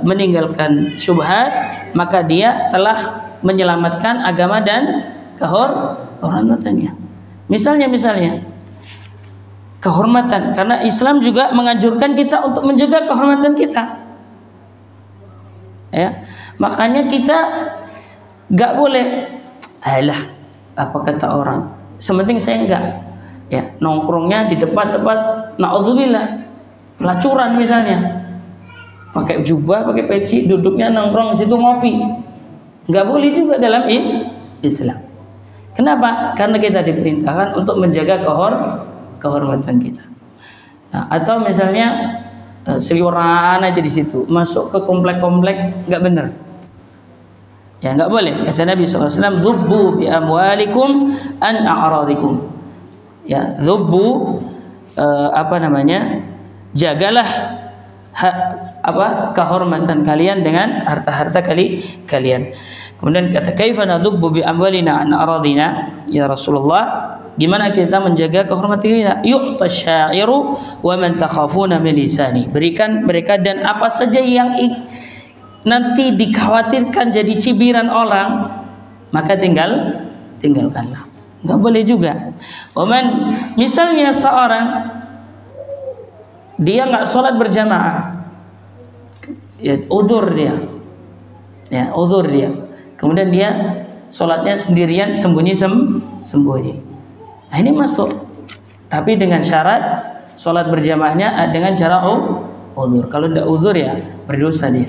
meninggalkan syubhat, maka dia telah menyelamatkan agama dan kehormatannya. Misalnya kehormatan, karena Islam juga menganjurkan kita untuk menjaga kehormatan kita. Ya, makanya kita nggak boleh, alah, apa kata orang, sementing saya enggak, ya, nongkrongnya di tempat-tempat naudzubillah pelacuran misalnya, pakai jubah, pakai peci, duduknya nongkrong di situ ngopi, nggak boleh juga dalam Islam. Kenapa? Karena kita diperintahkan untuk menjaga kehormatan kita. Nah, atau misalnya seliweran aja di situ, masuk ke komplek-komplek, nggak benar. Ya, nggak boleh. Kata Nabi SAW, "Dhubbu bi amwalikum an a'radikum." Ya, dhubbu jagalah kehormatan kalian dengan harta-harta kalian. Kemudian kata kaifa nadhubbu bi amwalina an aradina ya Rasulullah, gimana kita menjaga kehormatan kita? Yu'ta syairu wa man takhafuna min lisani, berikan mereka dan apa saja yang nanti dikhawatirkan jadi cibiran orang, maka tinggalkanlah. Enggak boleh juga. Waman, misalnya seorang dia enggak sholat berjamaah, ya uzur dia, kemudian dia sholatnya sendirian sembunyi. Nah, ini masuk, tapi dengan syarat sholat berjamaahnya dengan cara uzur. Kalau tidak uzur ya berdosa dia.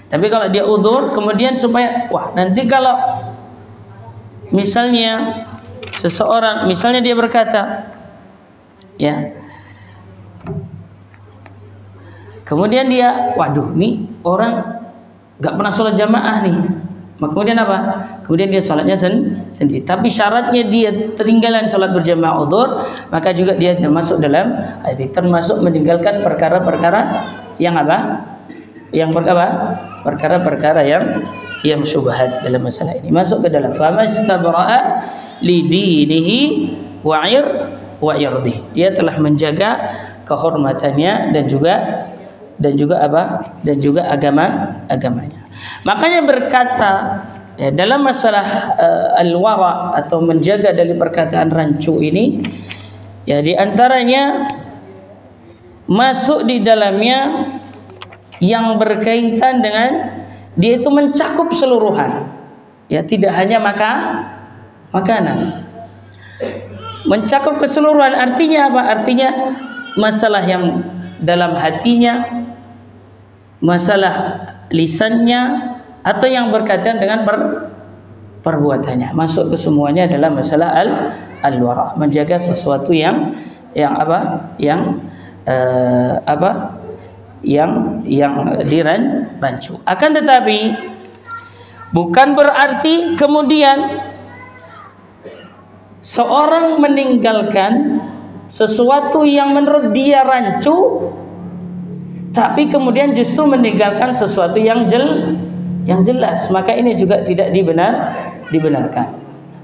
Tapi kalau dia uzur, kemudian supaya nanti kalau misalnya seseorang, misalnya dia berkata, ya, kemudian dia, waduh, nih orang nggak pernah sholat jamaah nih. Kemudian apa? Kemudian dia sholatnya sendiri. Tapi syaratnya dia ketinggalan sholat berjamaah uzur, maka juga dia termasuk dalam termasuk meninggalkan perkara-perkara yang apa? Perkara-perkara yang syubhat dalam masalah ini. Masuk ke dalam famastabra'a lidinihi wa irdihi. Dia telah menjaga kehormatannya dan juga agamanya. Makanya berkata dalam masalah al-wara atau menjaga dari perkataan rancu ini, ya di antaranya masuk di dalamnya yang berkaitan dengan dia itu mencakup seluruhan, ya tidak hanya makanan, mencakup keseluruhan. Artinya apa? Artinya masalah yang dalam hatinya, masalah lisannya, atau yang berkaitan dengan perbuatannya, masuk ke semuanya dalam masalah al-wara, menjaga sesuatu yang dirancu. Akan tetapi bukan berarti kemudian seorang meninggalkan sesuatu yang menurut dia rancu, tapi kemudian justru meninggalkan sesuatu yang jelas, maka ini juga tidak dibenarkan.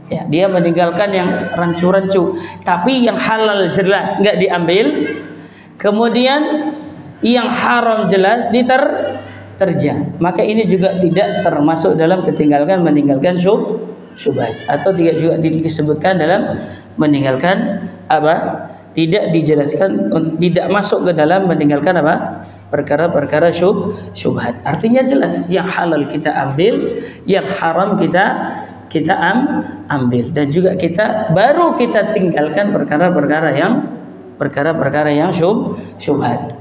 Ya, dia meninggalkan yang rancu-rancu, tapi yang halal jelas nggak diambil, kemudian yang haram jelas diterjang, maka ini juga tidak termasuk dalam meninggalkan syubhat, atau juga disebutkan dalam meninggalkan apa? Tidak dijelaskan, tidak masuk ke dalam meninggalkan apa? Perkara-perkara syubhat. Artinya jelas, yang halal kita ambil, yang haram kita ambil, dan juga baru kita tinggalkan perkara-perkara yang syubhat.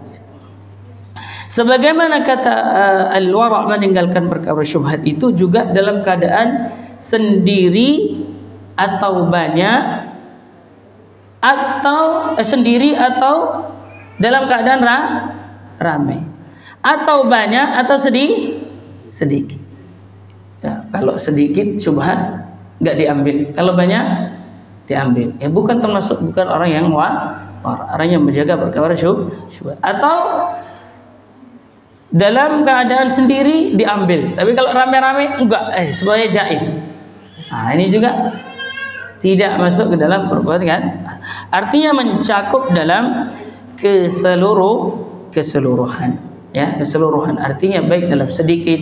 Sebagaimana kata al-wara, meninggalkan perkara syubhat itu juga dalam keadaan sendiri atau banyak, atau sendiri atau dalam keadaan ramai, atau banyak atau sedikit. Ya, kalau sedikit syubhat nggak diambil, kalau banyak diambil. Ya bukan orang yang orang yang menjaga perkara syubhat. Atau dalam keadaan sendiri diambil, tapi kalau rame-rame enggak, semuanya jaiz. Nah, ini juga tidak masuk ke dalam perbuatan, kan? Artinya mencakup dalam keseluruhan, ya, keseluruhan. Artinya baik dalam sedikit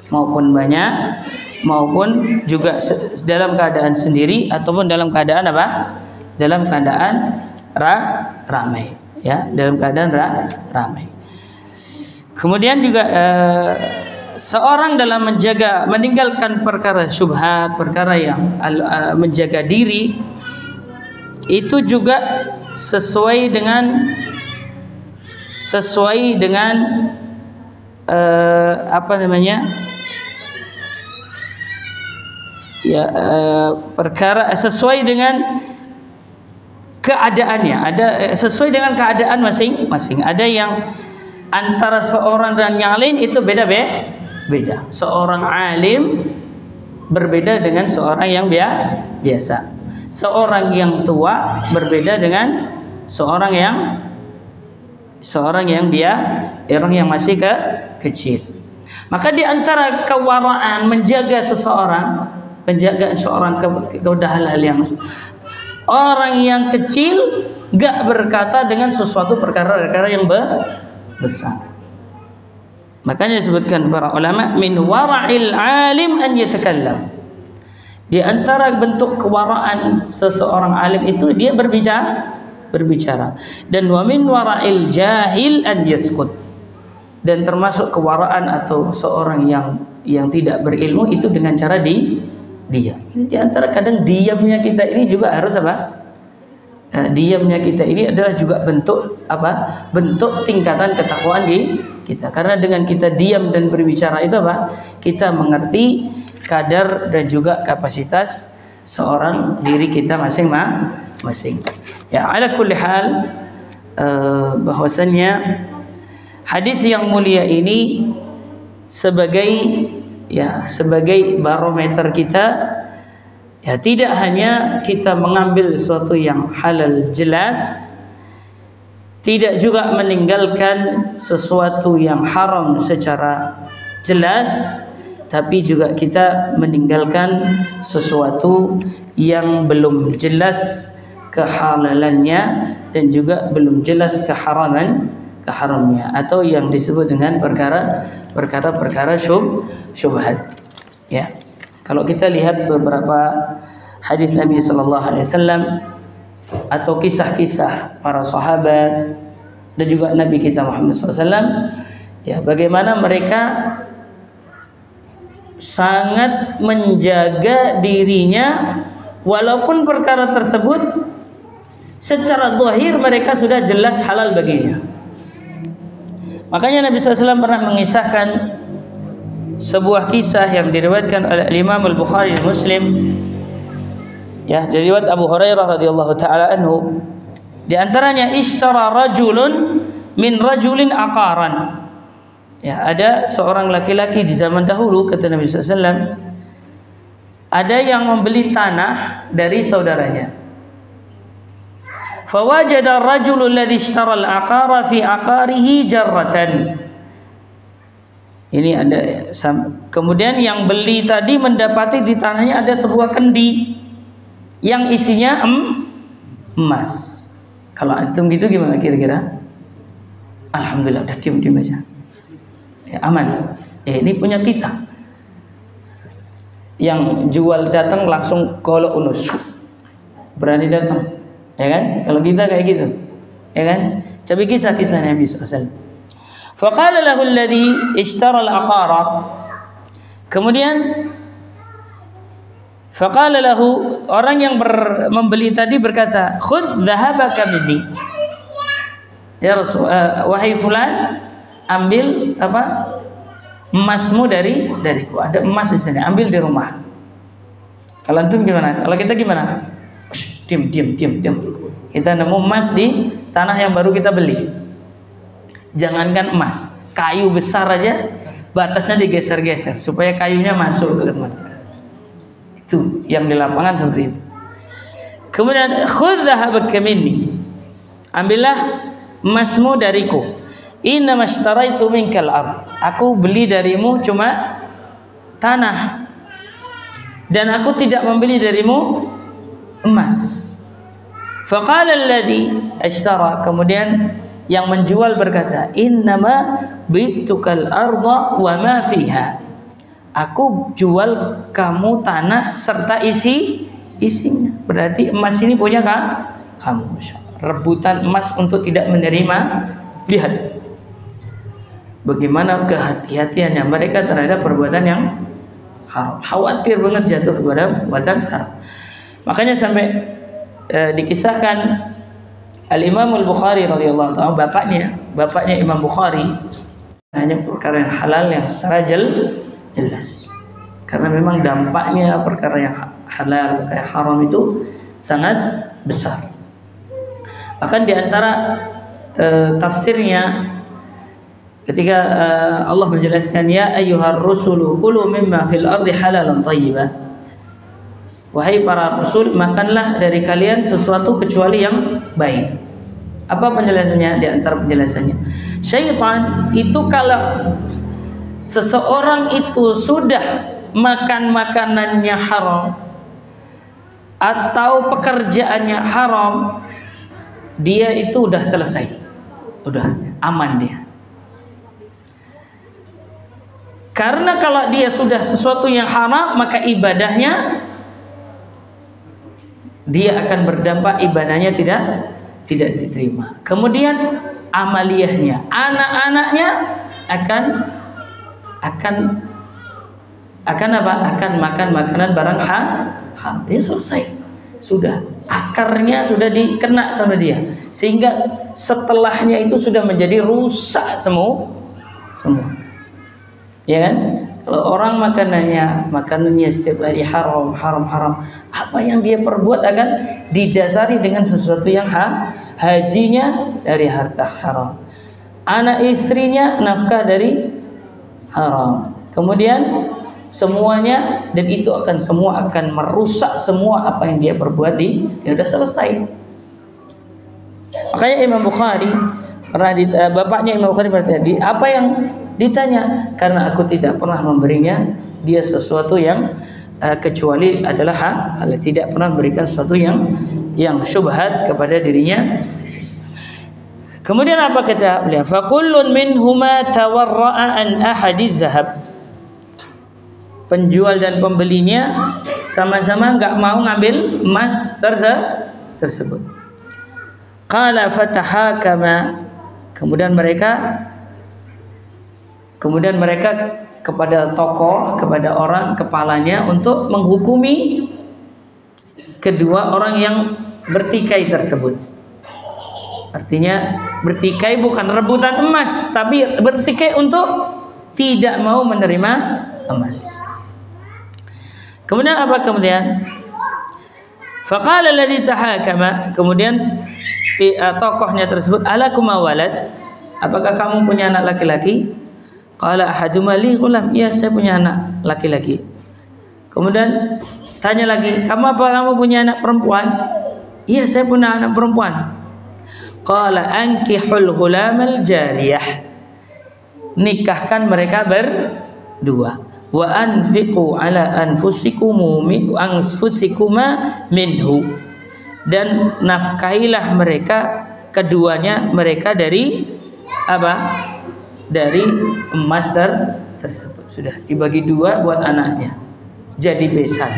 maupun banyak, maupun juga dalam keadaan sendiri ataupun dalam keadaan apa? Dalam keadaan ramai, ya, dalam keadaan ramai. Kemudian juga seorang dalam meninggalkan perkara syubhat, perkara yang menjaga diri, itu juga sesuai dengan perkara sesuai dengan keadaannya, sesuai dengan keadaan masing-masing. Ada yang antara seorang dan yang lain itu beda. Seorang alim berbeda dengan seorang yang biasa. Seorang yang tua berbeda dengan seorang seorang yang orang yang masih kecil. Maka di antara kewaraan menjaga seseorang, penjagaan seorang kepada hal-hal yang orang yang kecil gak berkata dengan sesuatu perkara-perkara yang besar. Makanya disebutkan para ulama, min wara'il alim an yatakallam. Di antara bentuk kewaraan seseorang alim itu dia berbicara. Dan wa min wara'il jahil an yaskut. Dan termasuk kewaraan atau seorang yang tidak berilmu itu dengan cara diam. Ini di antara kadang diamnya kita ini juga harus apa? Diamnya kita ini adalah juga bentuk apa? Bentuk tingkatan ketakwaan di kita. Karena dengan kita diam dan berbicara itu apa? Kita mengerti kadar dan juga kapasitas seorang diri kita masing-masing. Ya, ala kulli hal, bahwasannya hadis yang mulia ini sebagai barometer kita, ya, tidak hanya kita mengambil sesuatu yang halal jelas, tidak juga meninggalkan sesuatu yang haram secara jelas, tapi juga kita meninggalkan sesuatu yang belum jelas kehalalannya dan juga belum jelas keharamnya, atau yang disebut dengan perkara syubhat. Ya, kalau kita lihat beberapa hadis Nabi sallallahu alaihi wasallam atau kisah-kisah para sahabat dan juga Nabi kita Muhammad SAW, ya, bagaimana mereka sangat menjaga dirinya walaupun perkara tersebut secara zahir mereka sudah jelas halal baginya. Makanya Nabi SAW pernah mengisahkan sebuah kisah yang diriwayatkan oleh Imam Al-Bukhari dan Muslim, ya, dari riwayat Abu Hurairah radhiyallahu taala anhu. Di antaranya, ishtara rajulun min rajulin aqaran. Ya, ada seorang laki-laki di zaman dahulu, kata Nabi SAW, ada yang membeli tanah dari saudaranya. Fawajada ar-rajulu alladhi ishtara al-aqara fi aqarihi jarratan. Ini ada, kemudian yang beli tadi mendapati di tanahnya ada sebuah kendi yang isinya emas. Kalau antum gitu gimana kira-kira? Alhamdulillah, udah diam aja. Ya, aman. Ini punya kita. Yang jual datang langsung golok unus. Berani datang. Ya kan? Kalau kita kayak gitu. Ya kan? Coba kisah-kisah Nabi SAW. Faqala lahu alladhi ishtara al-aqara. Kemudian faqala lahu, orang yang membeli tadi berkata, khudh dhahabaka minni. Ya Rasul, wahai fulan, ambil apa? Emasmu dariku. Ada emas di sini, ambil di rumah. Kalau antum gimana? Kalau kita gimana? Diam. Kita nemu emas di tanah yang baru kita beli. Jangankan emas, kayu besar aja batasnya digeser-geser supaya kayunya masuk ke teman. Itu yang di lapangan seperti itu. Kemudian khudh dhahabaka minni. Ambillah emasmu dariku. Inna mashtaraitu minkal ard. Aku beli darimu cuma tanah. Dan aku tidak membeli darimu emas. Faqala alladhi ashtara, kemudian yang menjual berkata, innama bi'tukal arda wa ma fiha. Aku jual kamu tanah serta isinya. Berarti emas ini punya kamu. Rebutan emas untuk tidak menerima. Lihat bagaimana kehati-hatiannya mereka terhadap perbuatan yang haram. Khawatir banget jatuh kepada perbuatan haram. Makanya sampai dikisahkan Al-Imam Al-Bukhari radhiyallahu ta'ala, bapaknya Imam Bukhari, hanya perkara yang halal yang secara jelas. Karena memang dampaknya perkara yang halal, perkara yang haram itu sangat besar. Bahkan di antara tafsirnya ketika Allah menjelaskan, ya ayyuhar rusulu kulu mimma fil ardi halalan thayyiban. Wahai para rasul, makanlah dari kalian sesuatu kecuali yang baik. Apa penjelasannya? Di antara penjelasannya, syaitan itu kalau seseorang itu sudah makan makanannya haram atau pekerjaannya haram, dia itu udah selesai, udah aman dia. Karena kalau dia sudah sesuatu yang haram, maka ibadahnya dia akan berdampak, ibadahnya tidak diterima. Kemudian amaliyahnya, anak-anaknya akan apa? Akan makan makanan barang haram. Dia selesai. Sudah akarnya sudah dikena sama dia. Sehingga setelahnya itu sudah menjadi rusak semua. Ya kan? Kalau orang makanannya setiap hari haram, apa yang dia perbuat akan didasari dengan sesuatu yang hajinya dari harta haram, anak istrinya nafkah dari haram, kemudian semuanya, dan itu semua akan merusak semua apa yang dia perbuat dia sudah selesai. Makanya Imam Bukhari bapaknya Imam Bukhari bertanya, apa yang ditanya? Karena aku tidak pernah memberinya dia sesuatu yang kecuali adalah hal, tidak pernah memberikan sesuatu yang syubhat kepada dirinya. Kemudian apa kata beliau? Fa kullun minhuma tawarra'a an ahadidz dzahab. Penjual dan pembelinya sama-sama enggak mau ngambil emas tersebut. Qala fatahakama. Kemudian mereka kepada tokoh, kepada orang kepalanya untuk menghukumi kedua orang yang bertikai tersebut. Artinya bertikai bukan rebutan emas, tapi bertikai untuk tidak mau menerima emas. Kemudian apa kemudian? Faqala alladhi tahakama, kemudian tokohnya tersebut, alakuma walad, apakah kamu punya anak laki-laki? Qala ahaduma li ghulam, iya saya punya anak laki-laki. Kemudian tanya lagi, kamu punya anak perempuan? Iya saya punya anak perempuan. Qala ankihul ghulamal jariyah, nikahkan mereka berdua. Wa anfiqu ala anfusikuma minhu, dan nafkahilah mereka keduanya mereka dari apa? Dari emas tersebut. Sudah dibagi dua buat anaknya, jadi besan.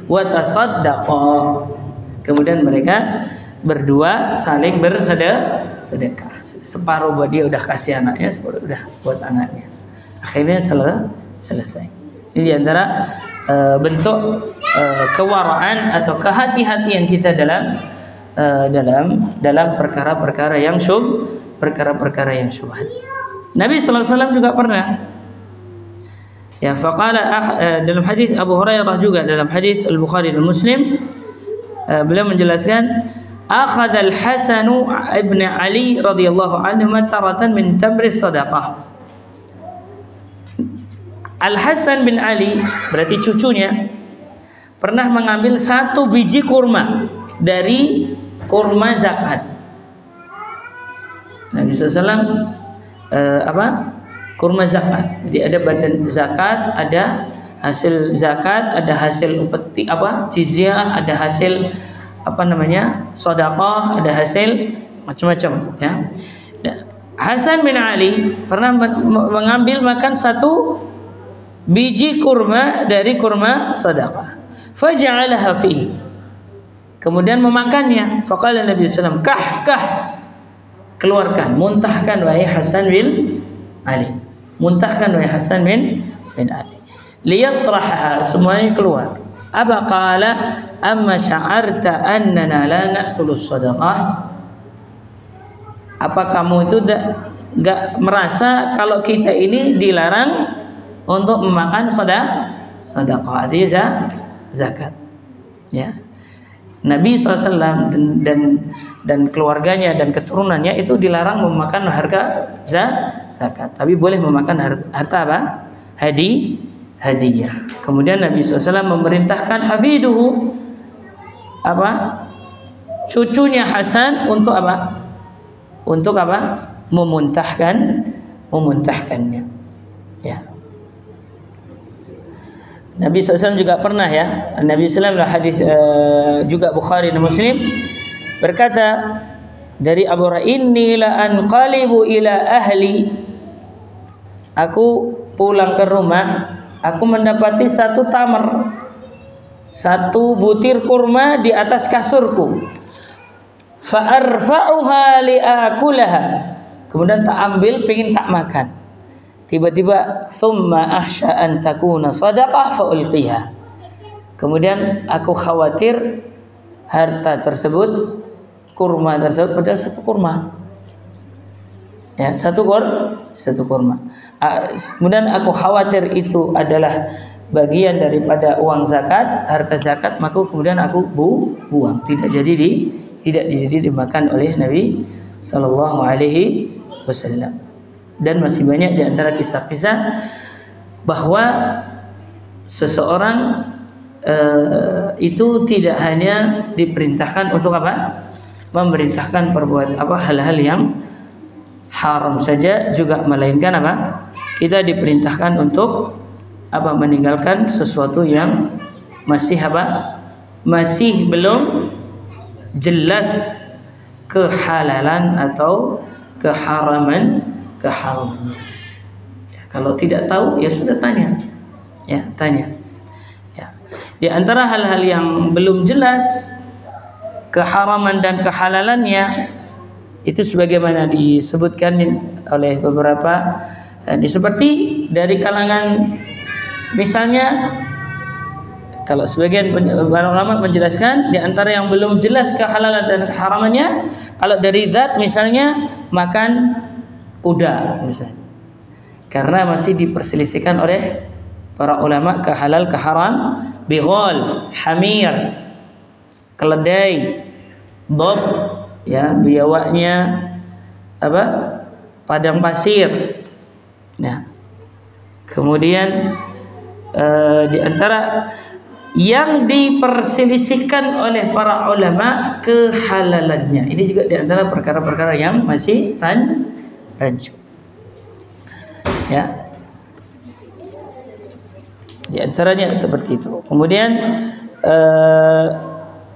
Wa tasaddaqa, kemudian mereka berdua saling bersedekah. Separuh buat dia udah kasih anaknya, separuh udah buat anaknya. Akhirnya selesai. Ini diantara bentuk kewaraan atau kehati-hatian kita dalam perkara-perkara yang syubhat. Nabi sallallahu alaihi wasallam juga pernah, ya, faqala dalam hadis Abu Hurairah, juga dalam hadis Al-Bukhari dan Muslim, beliau menjelaskan, akhadha al-Hasan ibn Ali radhiyallahu anhu taratan min tamri sadaqah. Al-Hasan bin Ali, berarti cucunya, pernah mengambil 1 biji kurma dari kurma zakat. Nabi SAW kurma zakat. Jadi ada badan zakat, ada hasil zakat, ada hasil upeti jizyah, ada hasil sedekah, ada hasil macam-macam, ya. Hasan bin Ali pernah mengambil makan 1 biji kurma dari kurma sedekah. Faja'alaha fihi, kemudian memakannya. Faqala Nabi sallallahu alaihi wasallam, kah, keluarkan, muntahkan wahai Hasan bin Ali, muntahkan wahai Hasan bin Ali. Liyatrahaha, semuanya keluar. Aba qala amma sya'arta annana la na'kulu sadaqah, apa kamu itu enggak merasa kalau kita ini dilarang untuk memakan sedekah, artinya zakat, ya. Nabi SAW dan keluarganya dan keturunannya itu dilarang memakan harga zakat, tapi boleh memakan harta apa? Hadiah. Kemudian Nabi SAW memerintahkan hafiduhu, cucunya Hasan, untuk untuk apa? Memuntahkannya. Ya. Nabi SAW juga pernah ya. Nabi SAW hadis juga Bukhari dan Muslim berkata dari Abu Hurairah, inni la anqalibu ila ahli. Aku pulang ke rumah, aku mendapati satu tamar, satu butir kurma di atas kasurku. Fa arfa'uha li'akulaha. Kemudian tak ambil, pengen tak makan. Tiba-tiba thumma ahsha an takuna sadaqah fa ulqiha. Kemudian aku khawatir harta tersebut, kurma tersebut padahal satu kurma. Ya, satu kurma. Kemudian aku khawatir itu adalah bagian daripada uang zakat, harta zakat, maka kemudian aku buang. Tidak jadi dimakan oleh Nabi sallallahu alaihi wasallam. Dan masih banyak di antara kisah-kisah bahwa seseorang itu tidak hanya diperintahkan untuk apa? Memerintahkan perbuatan hal-hal yang haram saja, juga melainkan apa? Kita diperintahkan untuk meninggalkan sesuatu yang masih masih belum jelas kehalalan atau keharamannya. Ya, kalau tidak tahu ya sudah tanya. Ya. Di antara hal-hal yang belum jelas keharaman dan kehalalannya itu sebagaimana disebutkan oleh beberapa seperti dari kalangan, misalnya kalau sebagian ulama menjelaskan di antara yang belum jelas kehalalan dan keharamannya, kalau dari zat misalnya makan kuda misalnya, karena masih diperselisihkan oleh para ulama kehalal keharam, bighal, hamir, keledai, dob, ya, biawaknya padang pasir. Nah, kemudian di antara yang diperselisihkan oleh para ulama kehalalannya, ini juga di antara perkara-perkara yang masih rancu. Ya, di antaranya seperti itu. Kemudian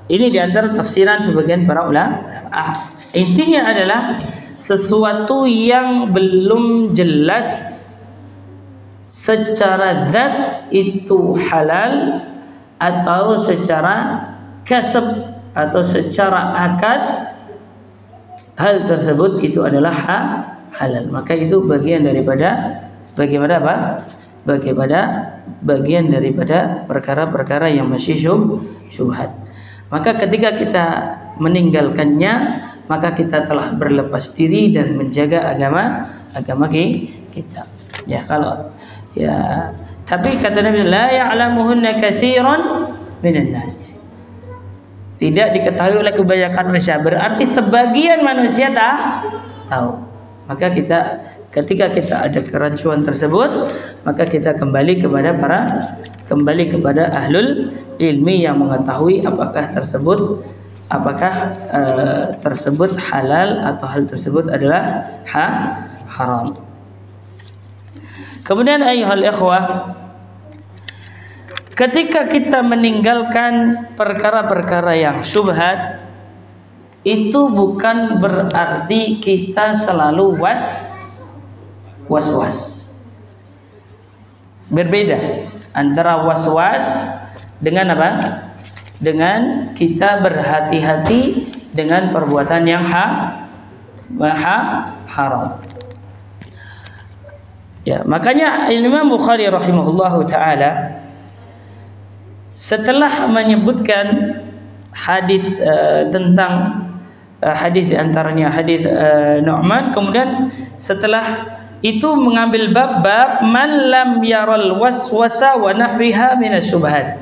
ini di antara tafsiran sebagian para ulama. Intinya adalah sesuatu yang belum jelas secara zat itu halal atau secara kasab atau secara akad, hal tersebut itu adalah halal, maka itu bagian daripada bagian daripada perkara-perkara yang masih syubhat. Maka ketika kita meninggalkannya, maka kita telah berlepas diri dan menjaga agama kita. Ya, tapi kata Nabi, la ya'lamuhunna katsiran minan nas. Tidak diketahui oleh kebanyakan manusia, berarti sebagian manusia tahu. Maka ketika kita ada kerancuan tersebut, maka kita kembali kepada ahlul ilmi yang mengetahui apakah tersebut halal atau hal tersebut adalah haram. Kemudian ayyuhal ikhwah, ketika kita meninggalkan perkara-perkara yang syubhat, itu bukan berarti kita selalu was-was. Berbeda antara was-was dengan apa? Dengan kita berhati-hati dengan perbuatan yang haram. Ya, makanya Imam Bukhari rahimahullahu taala setelah menyebutkan hadis tentang hadis diantaranya hadis Nu'man, kemudian setelah itu mengambil bab man lam yaral waswasa wa nahwiha minasyubhat,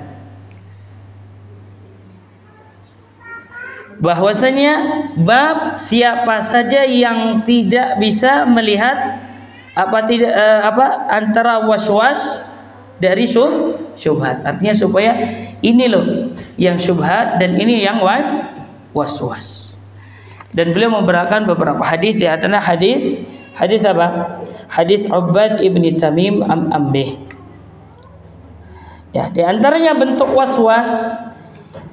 bahwasanya bab siapa saja yang tidak bisa melihat antara waswas dari syubhat. Artinya supaya ini loh yang syubhat dan ini yang waswas. Dan beliau memberikan beberapa hadis, di antaranya hadis apa? Hadis Ubbad ibni Tamim Ambih. Ya, di antaranya bentuk waswas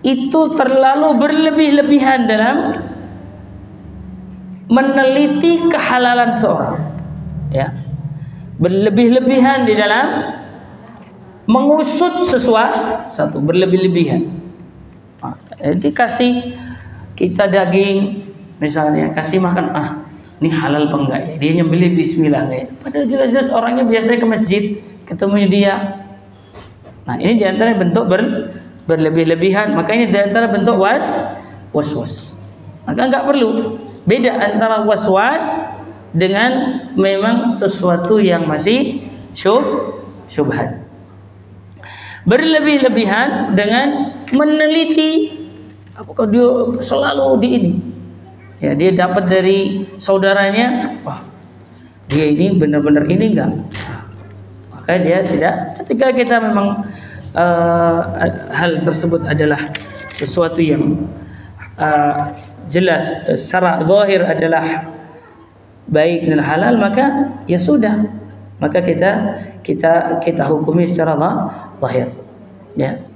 itu terlalu berlebih-lebihan dalam meneliti kehalalan seorang. Ya, berlebih-lebihan di dalam mengusut sesuatu, berlebih-lebihan. Jadi kasih kita daging misalnya, kasih makan, ini halal apa enggak ya? Dia nyembelih bismillah enggak ya? Padahal jelas-jelas orangnya biasanya ke masjid, ketemunya dia. Nah, ini diantara bentuk berlebih-lebihan. Maka ini diantara bentuk was-was. Maka enggak perlu beda antara was-was dengan memang sesuatu yang masih syubhat. Berlebih-lebihan dengan meneliti apakah dia selalu di ini. Ya, dia dapat dari saudaranya, wah, dia ini benar-benar ini enggak. Maka dia tidak. Ketika kita memang hal tersebut adalah sesuatu yang jelas secara zahir adalah baik dan halal, maka ya sudah. Maka kita hukumi secara zahir. Ya.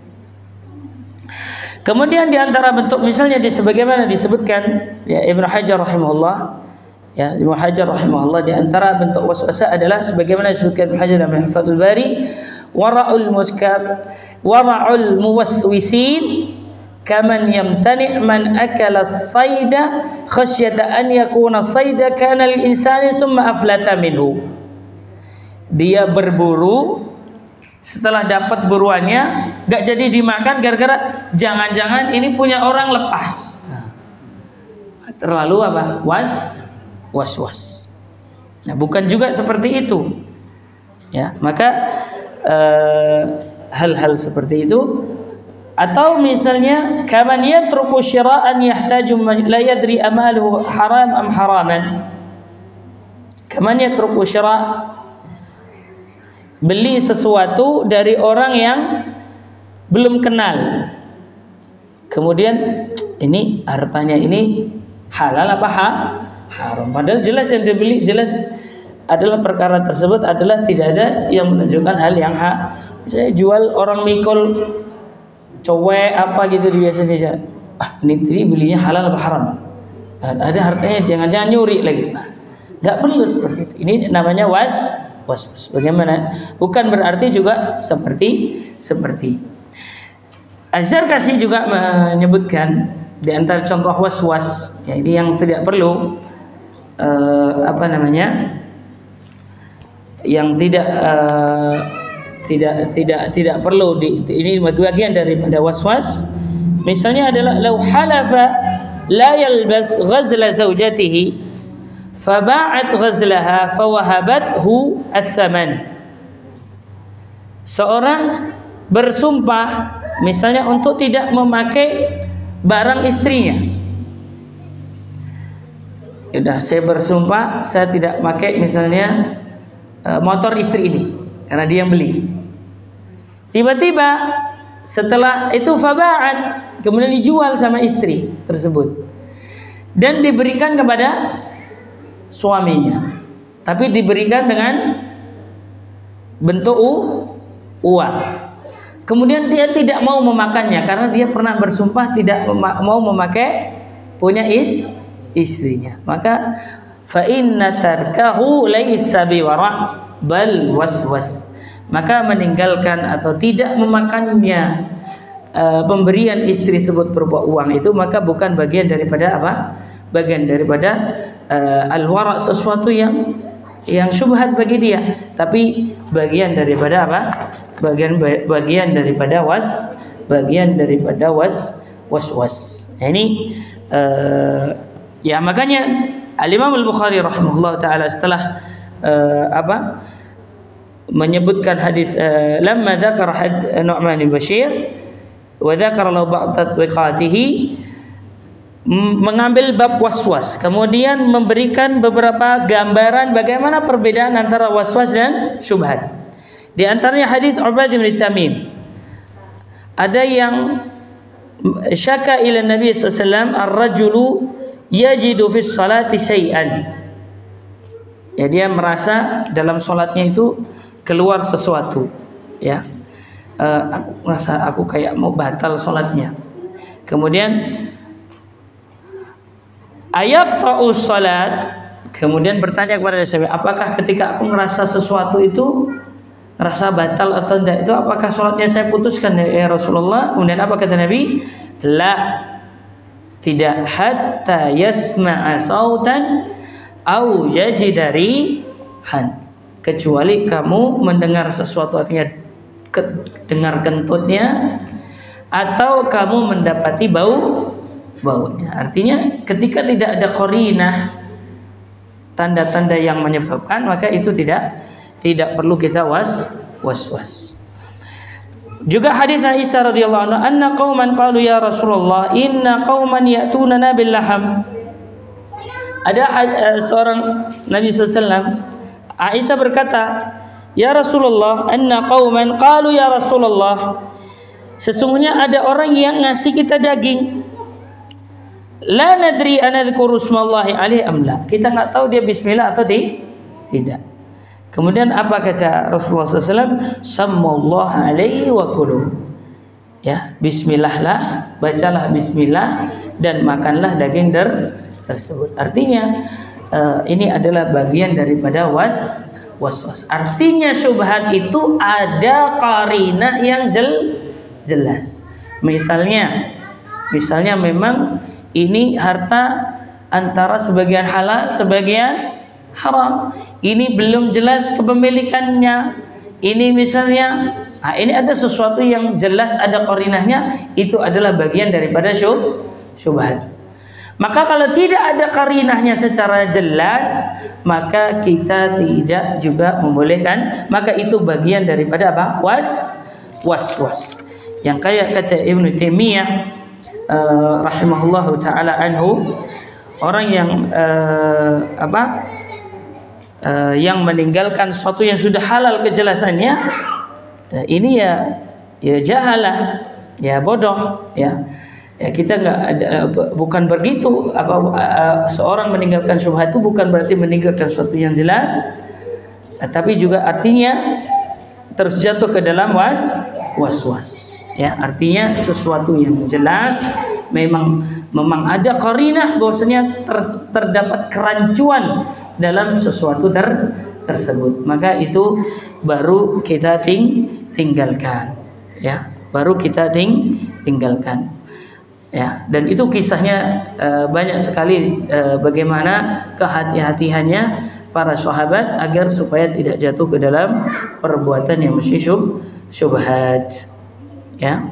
Kemudian di antara bentuk misalnya sebagaimana disebutkan ya Ibnu Hajar rahimahullah, ya Ibnu Hajar rahimahullah, di antara bentuk waswasah adalah sebagaimana disebutkan Ibnu Hajar dalam Fathul Bari, wara'ul muwaswisin kaman yamtani' man akala as-sayda khasyata an yakuna as-sayda kana lil-insani thumma aflata minhu. Dia berburu, setelah dapat buruannya gak jadi dimakan gara-gara jangan-jangan ini punya orang lepas. Terlalu apa? Was-was. Nah, bukan juga seperti itu. Ya, maka hal-hal seperti itu. Atau misalnya kaman yatruku syira'an yahtaju la yadri amaluhu haram am haraman. Kaman yatruku syira', beli sesuatu dari orang yang belum kenal. Kemudian ini hartanya ini halal apa haram. Padahal jelas yang dibeli, jelas adalah perkara tersebut adalah tidak ada yang menunjukkan hal yang Misalnya jual orang mikul cowek apa gitu biasanya. Ini tadi belinya halal apa haram. Ada hartanya, jangan-jangan nyuri lagi. Enggak perlu seperti itu. Ini namanya was. Bagaimana? Bukan berarti juga seperti Az-Zarkashi juga menyebutkan di antara contoh was-was, ya ini yang tidak perlu yang tidak perlu ini bagian daripada was-was. Misalnya adalah lau halafa la yalbas ghazla zawjatihi faba'at ghazlaha fawahabathu ats-tsaman. Seorang bersumpah misalnya untuk tidak memakai barang istrinya. Sudah, saya bersumpah saya tidak pakai misalnya motor istri ini karena dia yang beli. Tiba-tiba setelah itu faba'at, kemudian dijual sama istri tersebut dan diberikan kepada suaminya, tapi diberikan dengan bentuk uang. Kemudian dia tidak mau memakannya karena dia pernah bersumpah tidak mau memakai punya istrinya. Maka fa inna tarkahu laisa biwara' bal waswas. Maka meninggalkan atau tidak memakannya pemberian istri tersebut berupa uang itu, maka bukan bagian daripada apa? Bagian daripada al-wara', sesuatu yang syubhat bagi dia, tapi bagian daripada apa? Bagian daripada was. Nah, ini ya makanya Al-Imam Al-Bukhari rahimahullah taala setelah menyebutkan hadis lamma dzakara Nu'man bin Bashir wa dzakara lahu ba'd tatbiqatihi, mengambil bab waswas, kemudian memberikan beberapa gambaran bagaimana perbedaan antara waswas dan syubhat. Di antaranya hadis Ubbad bin Tamim, ada yang syaka ila Nabi sallallahu alaihi wasallam ar-rajulu yajidu fis salati syai'an. Ya, dia merasa dalam sholatnya itu keluar sesuatu. Ya, aku merasa aku kayak mau batal sholatnya. Kemudian ayaqta'u sholat. Kemudian bertanya kepada Nabi, apakah ketika aku merasa sesuatu itu rasa batal atau tidak, itu apakah sholatnya saya putuskan ya Rasulullah? Kemudian apa kata Nabi? La, tidak, hatta yasma'a sautan au yajidari han, kecuali kamu mendengar sesuatu, artinya dengar kentutnya, atau kamu mendapati baunya. Artinya ketika tidak ada qarinah, tanda-tanda yang menyebabkan, maka itu tidak perlu kita was-was. Juga hadis Aisyah radhiyallahu anha, anna qauman qalu ya Rasulullah inna qauman ya'tunana bil laham. Ada seorang Nabi SAW, Aisyah berkata, ya Rasulullah, anna qauman qalu ya Rasulullah, sesungguhnya ada orang yang ngasih kita daging. La nadri anadhkuru ismallahi alaihi am la. Kita enggak tahu dia bismillah atau tidak. Kemudian apa kata Rasulullah SAW? Sammallahu alaihi wa kulu. Ya, bismillah lah, bacalah bismillah dan makanlah daging tersebut. Artinya ini adalah bagian daripada was-was. Artinya syubhat itu ada qarinah yang jelas. Misalnya memang ini harta antara sebagian halal, sebagian haram. Ini belum jelas kepemilikannya. Ini misalnya, ini ada sesuatu yang jelas ada qarinahnya, itu adalah bagian daripada syubhat. Maka kalau tidak ada qarinahnya secara jelas, maka kita tidak juga membolehkan. Maka itu bagian daripada apa? Was-was. Yang kayak kata Ibnu Taimiyah rahimahullahu taala anhu, orang yang yang meninggalkan sesuatu yang sudah halal kejelasannya, ini ya jahalah, ya bodoh, ya kita nggak ada, bukan begitu. Seorang meninggalkan syubhat itu bukan berarti meninggalkan sesuatu yang jelas, tapi juga artinya terus jatuh ke dalam was-was. Ya, artinya sesuatu yang jelas memang ada qarinah bahwasanya terdapat kerancuan dalam sesuatu tersebut, maka itu baru kita tinggalkan, ya, baru kita tinggalkan, ya. Dan itu kisahnya banyak sekali, bagaimana kehati-hatiannya para sahabat agar supaya tidak jatuh ke dalam perbuatan yang mesti syubhat, ya.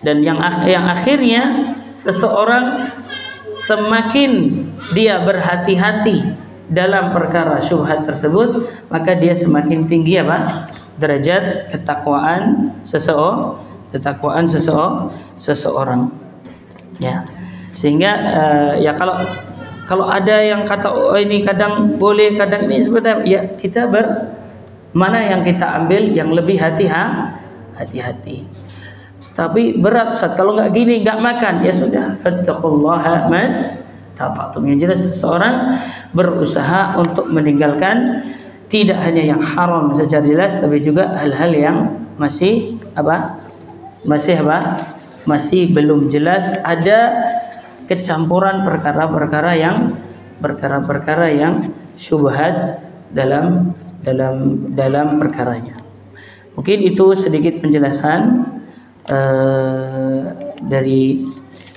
Dan yang akhirnya seseorang semakin dia berhati-hati dalam perkara syubhat tersebut, maka dia semakin tinggi derajat ketakwaan seseorang, ya. Sehingga ya kalau ada yang kata ini kadang boleh, kadang ini sebenarnya, ya kita mana yang kita ambil yang lebih hati-hati. Tapi berat Ustaz, kalau nggak gini nggak makan, ya sudah, fattaqullaha mastata'tum. Yang jelas seseorang berusaha untuk meninggalkan tidak hanya yang haram secara jelas, tapi juga hal-hal yang masih belum jelas, ada kecampuran perkara-perkara yang syubhat dalam perkaranya. Mungkin itu sedikit penjelasan dari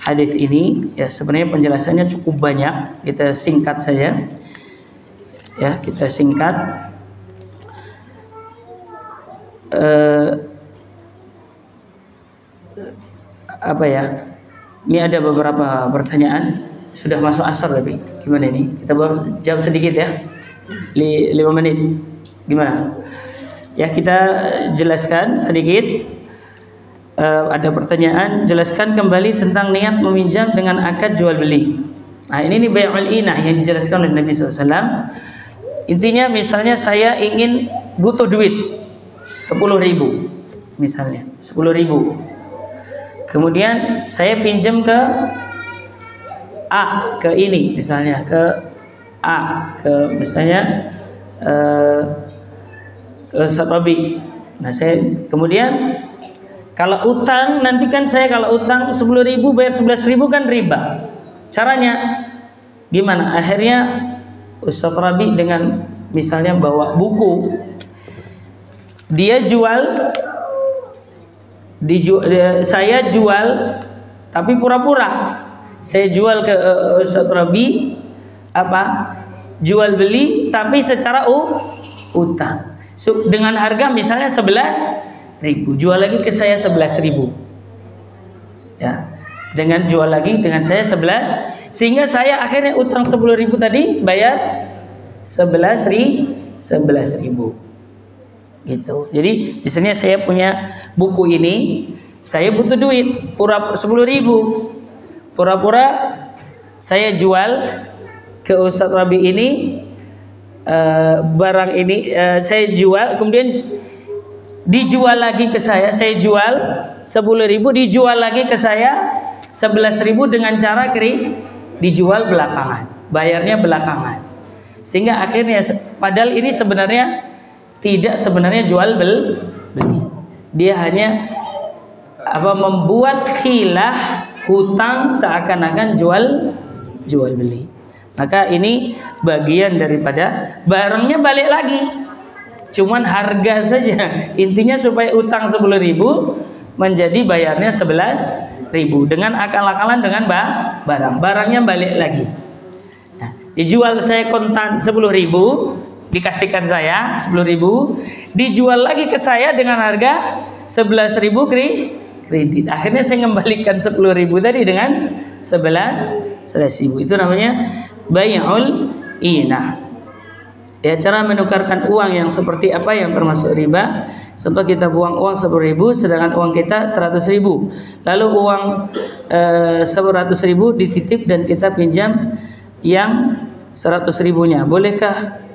hadis ini, ya. Sebenarnya penjelasannya cukup banyak, kita singkat saja, ya, kita singkat. Ini ada beberapa pertanyaan, sudah masuk asar tapi gimana ini? Kita baru jawab sedikit ya, 5 menit, gimana? Ya, kita jelaskan sedikit. Ada pertanyaan, jelaskan kembali tentang niat meminjam dengan akad jual beli. Nah, ini bai'ul inah yang dijelaskan oleh Nabi SAW. Intinya misalnya saya ingin butuh duit 10.000, misalnya 10.000. Kemudian saya pinjam ke A ke ini misalnya, ke A ke misalnya ke Ustaz Rabi. Nah saya kemudian kalau utang nanti kan saya kalau utang 10.000 bayar 11.000 kan riba. Caranya gimana? Akhirnya Ustaz Rabi dengan misalnya bawa buku, dia saya jual tapi pura-pura saya jual ke Ustaz Rabi apa? Jual beli tapi secara utang. Dengan harga misalnya 11.000, jual lagi ke saya 11.000. Ya. Dengan jual lagi dengan saya 11, sehingga saya akhirnya utang 10.000 tadi bayar 11.000 gitu. Jadi misalnya saya punya buku ini, saya butuh duit, 10.000, pura-pura saya jual ke Ustaz Rabi ini barang ini saya jual, kemudian dijual lagi ke saya jual 10.000, dijual lagi ke saya 11.000 dengan cara dijual belakangan, bayarnya belakangan, sehingga akhirnya padahal ini sebenarnya tidak sebenarnya jual beli, dia hanya membuat khilah hutang seakan-akan jual beli. Maka ini bagian daripada barangnya balik lagi, cuman harga saja. Intinya supaya utang 10.000 menjadi bayarnya 11.000 dengan akal-akalan dengan barangnya balik lagi. Nah, dijual saya kontan 10.000, dikasihkan saya 10.000, dijual lagi ke saya dengan harga 11.000 kredit. Akhirnya saya kembalikan 10.000 tadi dengan 11.000. Itu namanya bai'ul inah. Ya, cara menukarkan uang yang seperti apa yang termasuk riba? Contoh kita buang uang 10.000 sedangkan uang kita 100.000. Lalu uang 100.000 dititip dan kita pinjam yang 100.000-nya. Bolehkah?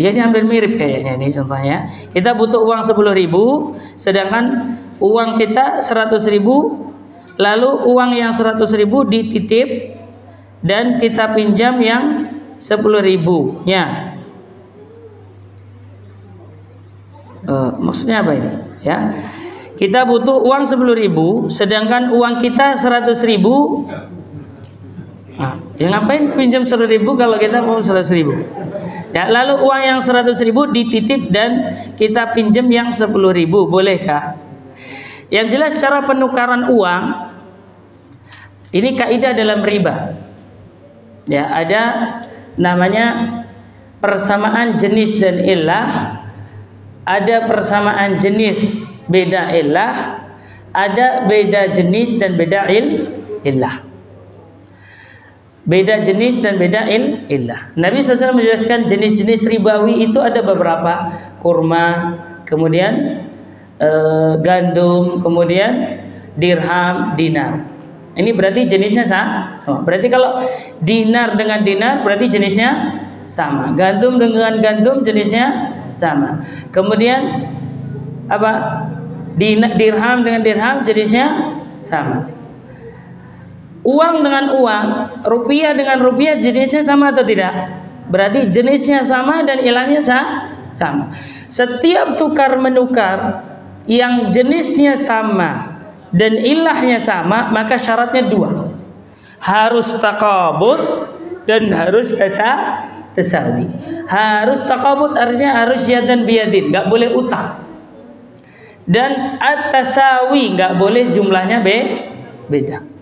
Ya ini hampir mirip kayaknya ini contohnya. Kita butuh uang 10.000 sedangkan uang kita 100.000, lalu uang yang 100.000 dititip dan kita pinjam yang 10.000-nya. Maksudnya apa ini? Ya, kita butuh uang 10.000 sedangkan uang kita 100.000. Ya ngapain pinjam 10.000 kalau kita mau 100.000? Ya, lalu uang yang 100.000 dititip dan kita pinjam yang 10.000, bolehkah? Yang jelas cara penukaran uang ini kaidah dalam riba. Ya, ada namanya persamaan jenis dan illah, ada persamaan jenis beda illah, ada beda jenis dan beda illah. Beda jenis dan beda illah. Nabi SAW menjelaskan jenis-jenis ribawi itu ada beberapa, kurma, kemudian gandum, kemudian dirham, dinar. Ini berarti jenisnya sama. Berarti kalau dinar dengan dinar berarti jenisnya sama. Gandum dengan gandum jenisnya sama. Kemudian apa? Dirham dengan dirham jenisnya sama. Uang dengan uang, rupiah dengan rupiah jenisnya sama atau tidak? Berarti jenisnya sama dan ilahnya sama. Setiap tukar menukar yang jenisnya sama dan ilahnya sama, maka syaratnya dua, harus taqabud dan harus tasawi. Harus taqabud artinya harus yadan biyadin, nggak boleh utang, dan at-tasawi nggak boleh jumlahnya beda.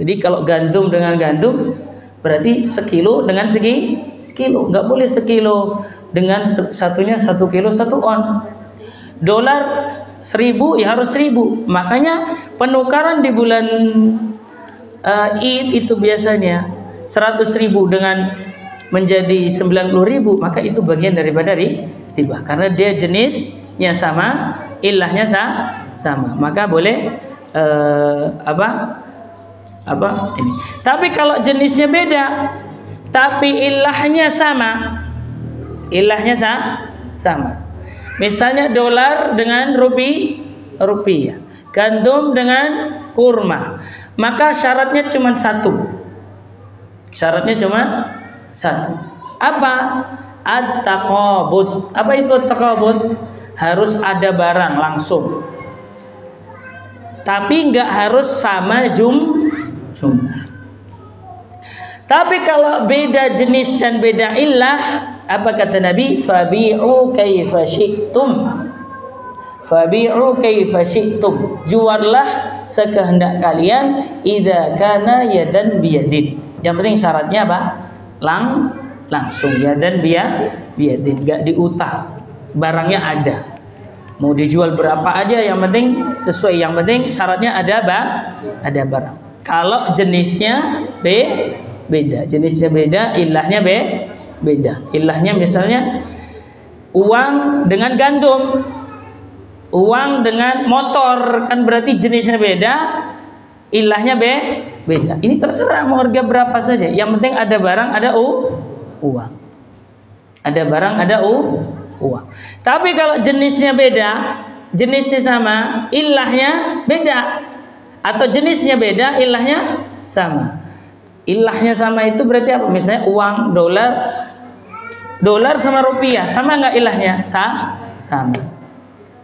Jadi kalau gandum dengan gandum berarti sekilo dengan sekilo, nggak boleh sekilo dengan satunya 1 kilo 1 on. Dolar 1.000 ya harus 1.000. Makanya penukaran di bulan Id itu biasanya 100.000 dengan menjadi 90.000, maka itu bagian daripada riba karena dia jenisnya sama, ilahnya sama. Maka boleh ini. Tapi kalau jenisnya beda tapi ilahnya sama, misalnya dolar dengan rupiah, gandum dengan kurma, maka syaratnya cuma satu. Syaratnya cuma satu. Apa? At-taqabud. Apa itu at-taqabud? Harus ada barang langsung. Tapi nggak harus sama jumlah. Tapi kalau beda jenis dan beda illah, apa kata Nabi? Fabi'u kaifa syi'tum. Fabi'u kaifa syi'tum. Juallah sekehendak kalian idza kana yadan biyadin. Yang penting syaratnya apa? Langsung yadan biyadin, enggak diutang. Barangnya ada. Mau dijual berapa aja yang penting sesuai, yang penting syaratnya ada barang. Kalau jenisnya beda, jenisnya beda, ilahnya beda. Ilahnya misalnya uang dengan gandum, uang dengan motor, kan berarti jenisnya beda, ilahnya beda. Ini terserah mau harga berapa saja, yang penting ada barang, ada uang. Ada barang, ada uang. Tapi kalau jenisnya beda, jenisnya sama, ilahnya beda, atau jenisnya beda, ilahnya sama. Ilahnya sama itu berarti apa? Misalnya uang dolar sama rupiah, sama nggak ilahnya? Sama.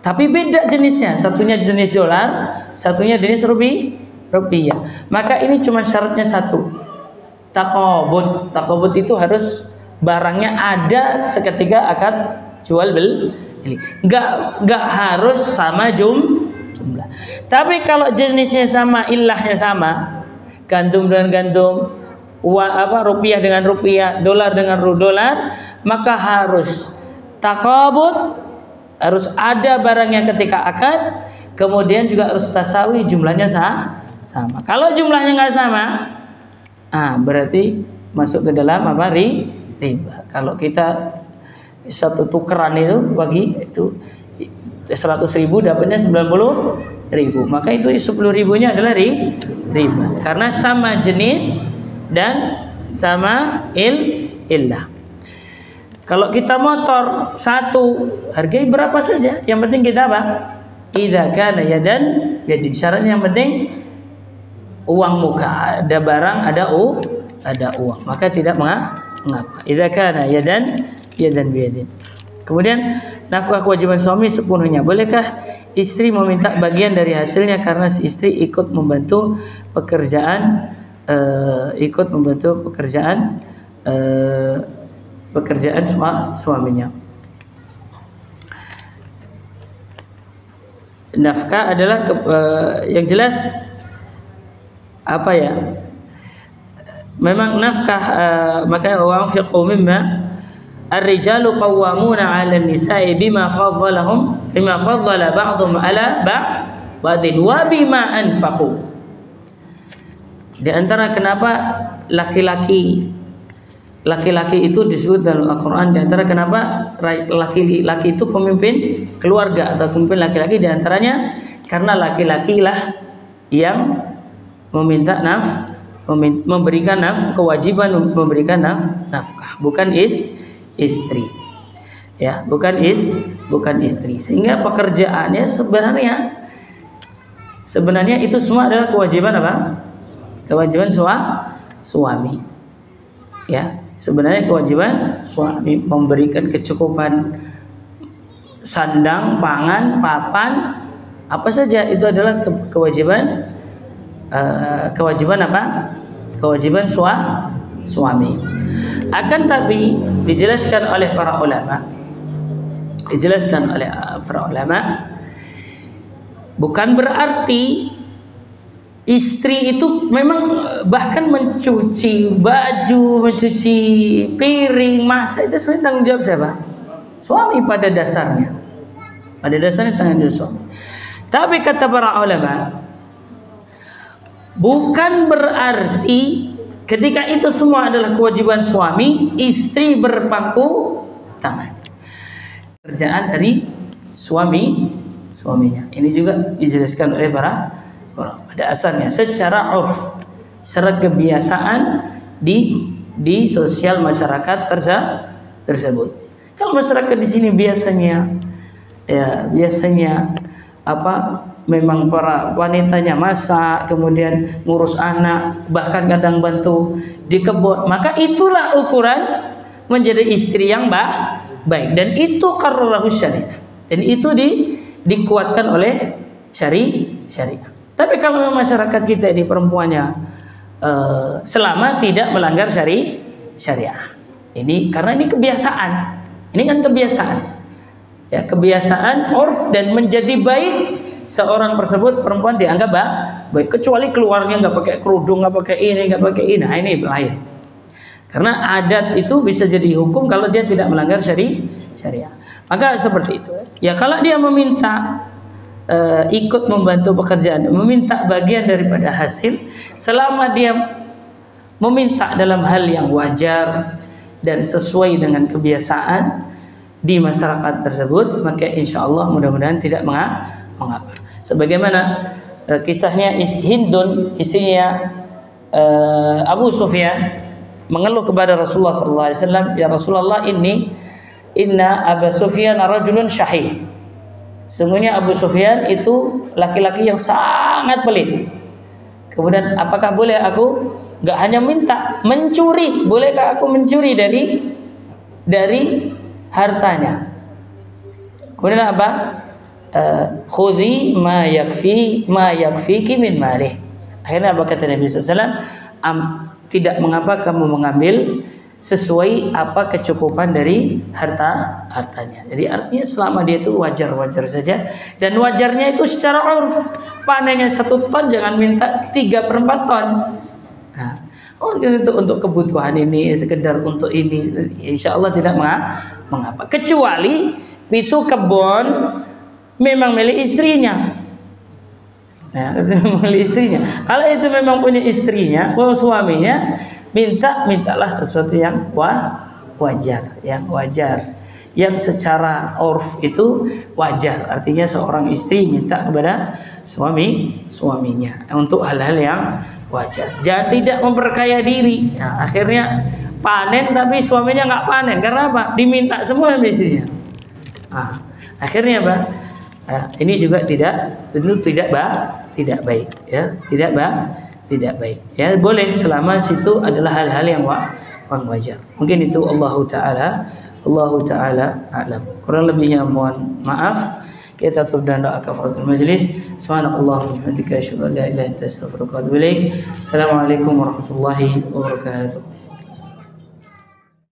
Tapi beda jenisnya, satunya jenis dolar, satunya jenis rupiah. Maka ini cuma syaratnya satu. Taqabud. Taqabud itu harus barangnya ada seketika akad jual beli. Nggak harus sama jumlah. Tapi kalau jenisnya sama, ilahnya sama, gandum dengan gandum, rupiah dengan rupiah, dolar dengan dolar, maka harus taqabud, harus ada barangnya ketika akad, kemudian juga harus tasawi, jumlahnya sama. Kalau jumlahnya nggak sama, berarti masuk ke dalam apa? Riba. Kalau kita satu tukeran itu bagi itu 100.000 dapatnya 90.000, maka itu 10.000-nya adalah riba karena sama jenis dan sama illah. Kalau kita motor satu, harganya berapa saja, yang penting kita apa? Idza kana yadan biyadin. Syaratnya yang penting uang muka, ada barang, ada uang, maka tidak mengapa. Idza kana yadan biyadin. Kemudian nafkah kewajiban suami sepenuhnya. Bolehkah istri meminta bagian dari hasilnya karena si istri ikut membantu pekerjaan suaminya? Nafkah adalah yang jelas apa ya? Memang nafkah makanya wa anfiqu mimma ar-rijalu qawwamuna 'ala an-nisa'i bima faddala ba'dhum 'ala ba'din wa bima anfaqu. Di antara kenapa laki-laki itu disebut dalam Al-Qur'an, di antara kenapa laki-laki itu pemimpin keluarga atau pemimpin laki-laki, di antaranya karena laki-laki lah yang meminta memberikan kewajiban memberikan nafkah, bukan istri, ya, bukan istri. Sehingga pekerjaannya sebenarnya itu semua adalah kewajiban apa? Kewajiban suami. Ya, sebenarnya kewajiban suami memberikan kecukupan sandang, pangan, papan, apa saja itu adalah kewajiban apa? Kewajiban suami. Akan tapi dijelaskan oleh para ulama, bukan berarti istri itu memang bahkan mencuci baju, mencuci piring, masak itu sebenarnya tanggung jawab siapa? Suami pada dasarnya. Pada dasarnya tanggung jawab suami. Tapi kata para ulama, bukan berarti ketika itu semua adalah kewajiban suami, istri berpangku tangan. Kerjaan dari suaminya. Ini juga dijelaskan oleh para ulama. Pada asalnya secara urf, secara kebiasaan di sosial masyarakat tersebut. Kalau masyarakat di sini biasanya apa? memang para wanitanya masak, kemudian ngurus anak, bahkan kadang bantu di kebun, maka itulah ukuran menjadi istri yang baik. Dan itu qarrarahu syariah, dan itu dikuatkan oleh syariah. Tapi kalau masyarakat kita ini perempuannya selama tidak melanggar syariah, ini karena ini kebiasaan, ini kan kebiasaan, ya, kebiasaan urf, dan menjadi baik seorang tersebut perempuan dianggap baik, kecuali keluarnya nggak pakai kerudung, nggak pakai ini, nggak pakai ini, nah ini lain. Karena adat itu bisa jadi hukum kalau dia tidak melanggar syariah. Maka seperti itu. Ya, kalau dia meminta ikut membantu pekerjaan, meminta bagian daripada hasil, selama dia meminta dalam hal yang wajar dan sesuai dengan kebiasaan di masyarakat tersebut, maka insya Allah mudah-mudahan tidak mengapa. Sebagaimana kisahnya Hindun, istrinya Abu Sufyan, mengeluh kepada Rasulullah SAW, ya Rasulullah, inna Abu Sufyan rajulun syahih. Sesungguhnya Abu Sufyan itu laki-laki yang sangat pelit. Kemudian apakah boleh aku nggak hanya minta, mencuri? Bolehkah aku mencuri dari hartanya? Kemudian apa? Khudhi ma yakfiki min malih. Akhirnya apa kata Nabi SAW? Tidak mengapa kamu mengambil sesuai apa kecukupan dari hartanya. Jadi artinya selama dia itu wajar-wajar saja, dan wajarnya itu secara urf. Panennya 1 ton jangan minta 3/4 ton. Nah, itu untuk kebutuhan ini, sekedar untuk ini, insya Allah tidak mengapa. Kecuali itu kebun memang milik istrinya. Nah, itu milik istrinya. Kalau itu memang punya istrinya, suaminya, mintalah sesuatu yang wajar, yang secara urf itu wajar. Artinya seorang istri minta kepada suaminya untuk hal-hal yang wajar. Jangan tidak memperkaya diri. Nah, akhirnya panen tapi suaminya nggak panen. Karena apa? Diminta semua istrinya. Nah, akhirnya apa? Ini juga tentu tidak baik, ya, tidak baik. Ya, boleh selama situ adalah hal-hal yang wajar. Mungkin itu Allah Taala a'lam. Kurang lebihnya mohon maaf. Kita tutup dengan doa kafaratul majlis. Subhanallahumma wa bihamdika asyhadu an la ilaha illa anta astaghfiruka wa atubu ilaik. Assalamualaikum warahmatullahi wabarakatuh.